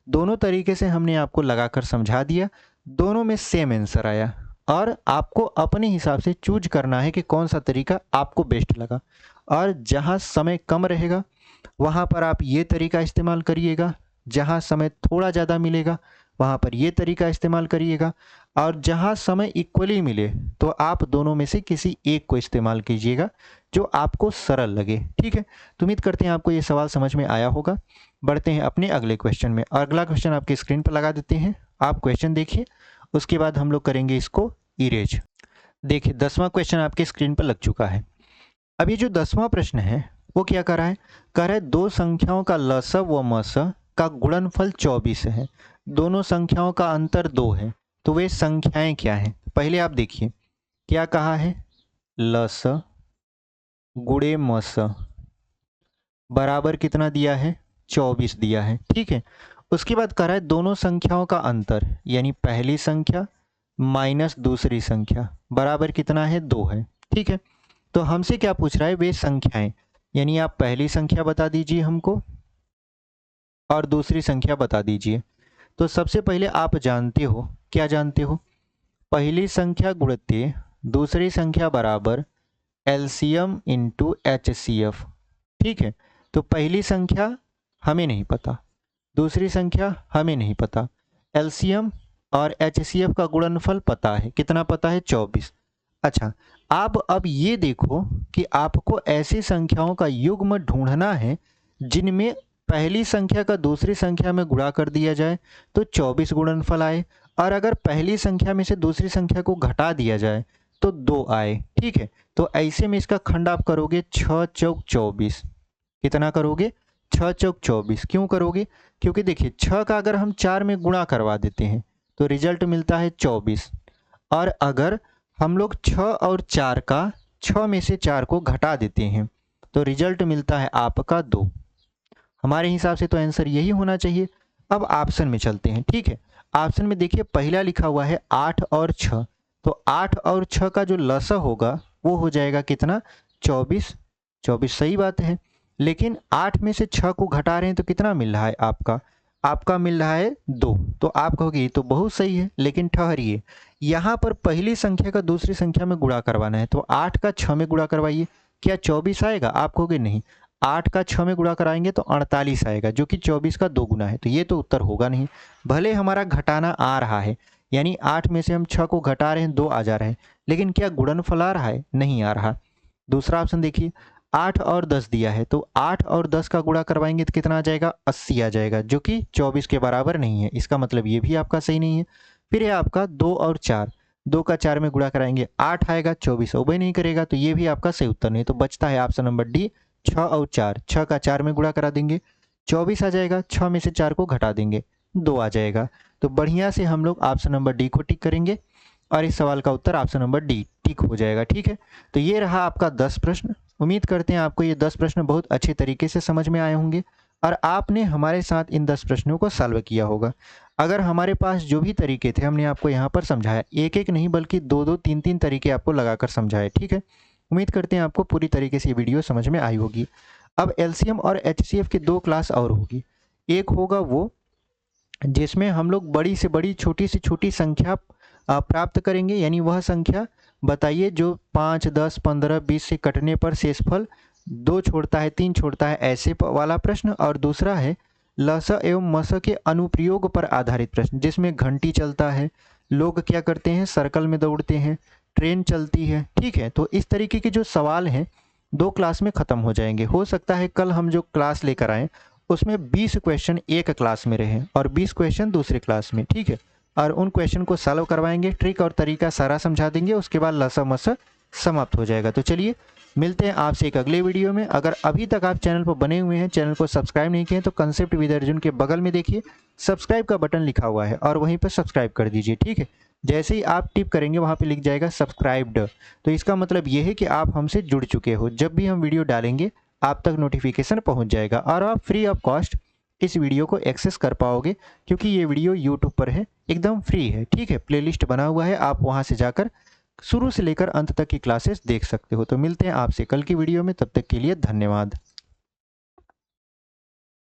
दोनों तरीके से हमने आपको लगाकर समझा दिया, दोनों में सेम आंसर आया, और आपको अपने हिसाब से चूज करना है कि कौन सा तरीका आपको बेस्ट लगा। और जहाँ समय कम रहेगा वहाँ पर आप ये तरीका इस्तेमाल करिएगा, जहाँ समय थोड़ा ज़्यादा मिलेगा वहाँ पर ये तरीका इस्तेमाल करिएगा, और जहाँ समय इक्वली मिले तो आप दोनों में से किसी एक को इस्तेमाल कीजिएगा जो आपको सरल लगे। ठीक है, तो उम्मीद करते हैं आपको ये सवाल समझ में आया होगा। बढ़ते हैं अपने अगले क्वेश्चन में। अगला क्वेश्चन आपकी स्क्रीन पर लगा देते हैं, आप क्वेश्चन देखिए, उसके बाद हम लोग करेंगे इसको इरेज। देखिए 10वां क्वेश्चन आपके स्क्रीन पर लग चुका है। अब ये जो 10वां प्रश्न है वो क्या कर रहा है, कह रहा है दो संख्याओं का लसा व मसा का गुणनफल 24 है, दोनों संख्याओं का अंतर 2 है, तो वे संख्याएं क्या हैं। पहले आप देखिए क्या कहा है, लस गुणे मस बराबर कितना दिया है 24 दिया है। ठीक है, उसके बाद कह रहा है दोनों संख्याओं का अंतर, यानी पहली संख्या माइनस दूसरी संख्या बराबर कितना है 2 है। ठीक है, तो हमसे क्या पूछ रहा है, वे संख्याएं, यानी आप पहली संख्या बता दीजिए हमको और दूसरी संख्या बता दीजिए। तो सबसे पहले आप जानते हो, क्या जानते हो, पहली संख्या गुणित दूसरी संख्या बराबर एलसीएम इंटू एचसीएफ। ठीक है, तो पहली संख्या हमें नहीं पता। दूसरी संख्या हमें नहीं पता। एलसीएम और एचसीएफ का गुणनफल पता है, कितना पता है? 24। अच्छा, आप अब ये देखो कि आपको ऐसी संख्याओं का युग्म ढूंढना है जिनमें पहली संख्या का दूसरी संख्या में गुणा कर दिया जाए तो 24 गुणनफल आए, और अगर पहली संख्या में से दूसरी संख्या को घटा दिया जाए तो 2 आए। ठीक है, तो ऐसे में इसका खंड आप करोगे 6 चौक 24। कितना करोगे? 6 चौक 24। क्यों करोगे? क्योंकि देखिए 6 का अगर हम 4 में गुणा करवा देते हैं तो रिजल्ट मिलता है 24, और अगर हम लोग 6 और 4 का 6 में से 4 को घटा देते हैं तो रिजल्ट मिलता है आपका 2। हमारे हिसाब से तो आंसर यही होना चाहिए। अब ऑप्शन में चलते हैं। ठीक है, ऑप्शन में देखिए पहला लिखा हुआ है 8 और 6, तो 8 और 6 का जो लसा होगा वो हो जाएगा कितना? 24। 24 सही बात है, लेकिन 8 में से 6 को घटा रहे हैं तो कितना मिल रहा है आपका? आपका मिल रहा है 2। तो आप कहोगे ये तो बहुत सही है, लेकिन ठहरिए, यहाँ पर पहली संख्या का दूसरी संख्या में गुणा करवाना है, तो 8 का 6 में गुणा करवाइए, क्या 24 आएगा? आप कहोगे नहीं, 8 का 6 में गुणा कराएंगे तो 48 आएगा, जो कि 24 का 2 गुना है, तो ये तो उत्तर होगा नहीं। भले हमारा घटाना आ रहा है, यानी 8 में से हम 6 को घटा रहे हैं, 2 आ जा रहे हैं, लेकिन क्या गुणनफल आ रहा है? नहीं आ रहा। दूसरा ऑप्शन देखिए, 8 और 10 दिया है, तो 8 और 10 का गुणा करवाएंगे तो कितना आ जाएगा? 80 आ जाएगा, जो कि 24 के बराबर नहीं है। इसका मतलब ये भी आपका सही नहीं है। फिर है आपका 2 और 4, 2 का 4 में गुणा कराएंगे 8 आएगा, 24 ओबे नहीं करेगा, तो ये भी आपका सही उत्तर नहीं। तो बचता है ऑप्शन नंबर डी, 6 और 4। 6 का 4 में गुणा करा देंगे 24 आ जाएगा, 6 में से 4 को घटा देंगे 2 आ जाएगा। तो बढ़िया से हम लोग ऑप्शन नंबर डी को टिक करेंगे और इस सवाल का उत्तर ऑप्शन नंबर डी टिक हो जाएगा। ठीक है, तो ये रहा आपका 10 प्रश्न। उम्मीद करते हैं आपको ये 10 प्रश्न बहुत अच्छे तरीके से समझ में आए होंगे और आपने हमारे साथ इन 10 प्रश्नों को सॉल्व किया होगा। अगर हमारे पास जो भी तरीके थे हमने आपको यहाँ पर समझाया, एक एक नहीं बल्कि 2-2 3-3 तरीके आपको लगाकर समझाए। ठीक है, उम्मीद करते हैं आपको पूरी तरीके से ये वीडियो समझ में आई होगी। अब एलसीएम और एचसीएफ की 2 क्लास और होगी। एक होगा वो जिसमें हम लोग बड़ी से बड़ी छोटी से छोटी संख्या प्राप्त करेंगे, यानी वह संख्या बताइए जो 5, 10, 15, 20 से कटने पर शेषफल 2 छोड़ता है, 3 छोड़ता है, ऐसे वाला प्रश्न। और दूसरा है लस एवं मस के अनुप्रयोग पर आधारित प्रश्न, जिसमें घंटी चलता है, लोग क्या करते हैं, सर्कल में दौड़ते हैं, ट्रेन चलती है। ठीक है, तो इस तरीके के जो सवाल हैं 2 क्लास में ख़त्म हो जाएंगे। हो सकता है कल हम जो क्लास लेकर आएँ उसमें 20 क्वेश्चन एक क्लास में रहें और 20 क्वेश्चन दूसरे क्लास में। ठीक है, और उन क्वेश्चन को सॉल्व करवाएंगे, ट्रिक और तरीका सारा समझा देंगे, उसके बाद लसा मसा समाप्त हो जाएगा। तो चलिए मिलते हैं आपसे एक अगले वीडियो में। अगर अभी तक आप चैनल पर बने हुए हैं, चैनल को सब्सक्राइब नहीं किए तो कंसेप्ट विद अर्जुन के बगल में देखिए सब्सक्राइब का बटन लिखा हुआ है और वहीं पर सब्सक्राइब कर दीजिए। ठीक है, जैसे ही आप टिप करेंगे वहाँ पे लिख जाएगा सब्सक्राइब्ड, तो इसका मतलब ये है कि आप हमसे जुड़ चुके हो। जब भी हम वीडियो डालेंगे आप तक नोटिफिकेशन पहुँच जाएगा और आप फ्री ऑफ कॉस्ट इस वीडियो को एक्सेस कर पाओगे, क्योंकि ये वीडियो यूट्यूब पर है, एकदम फ्री है। ठीक है, प्लेलिस्ट बना हुआ है, आप वहाँ से जाकर शुरू से लेकर अंत तक की क्लासेस देख सकते हो। तो मिलते हैं आपसे कल की वीडियो में, तब तक के लिए धन्यवाद।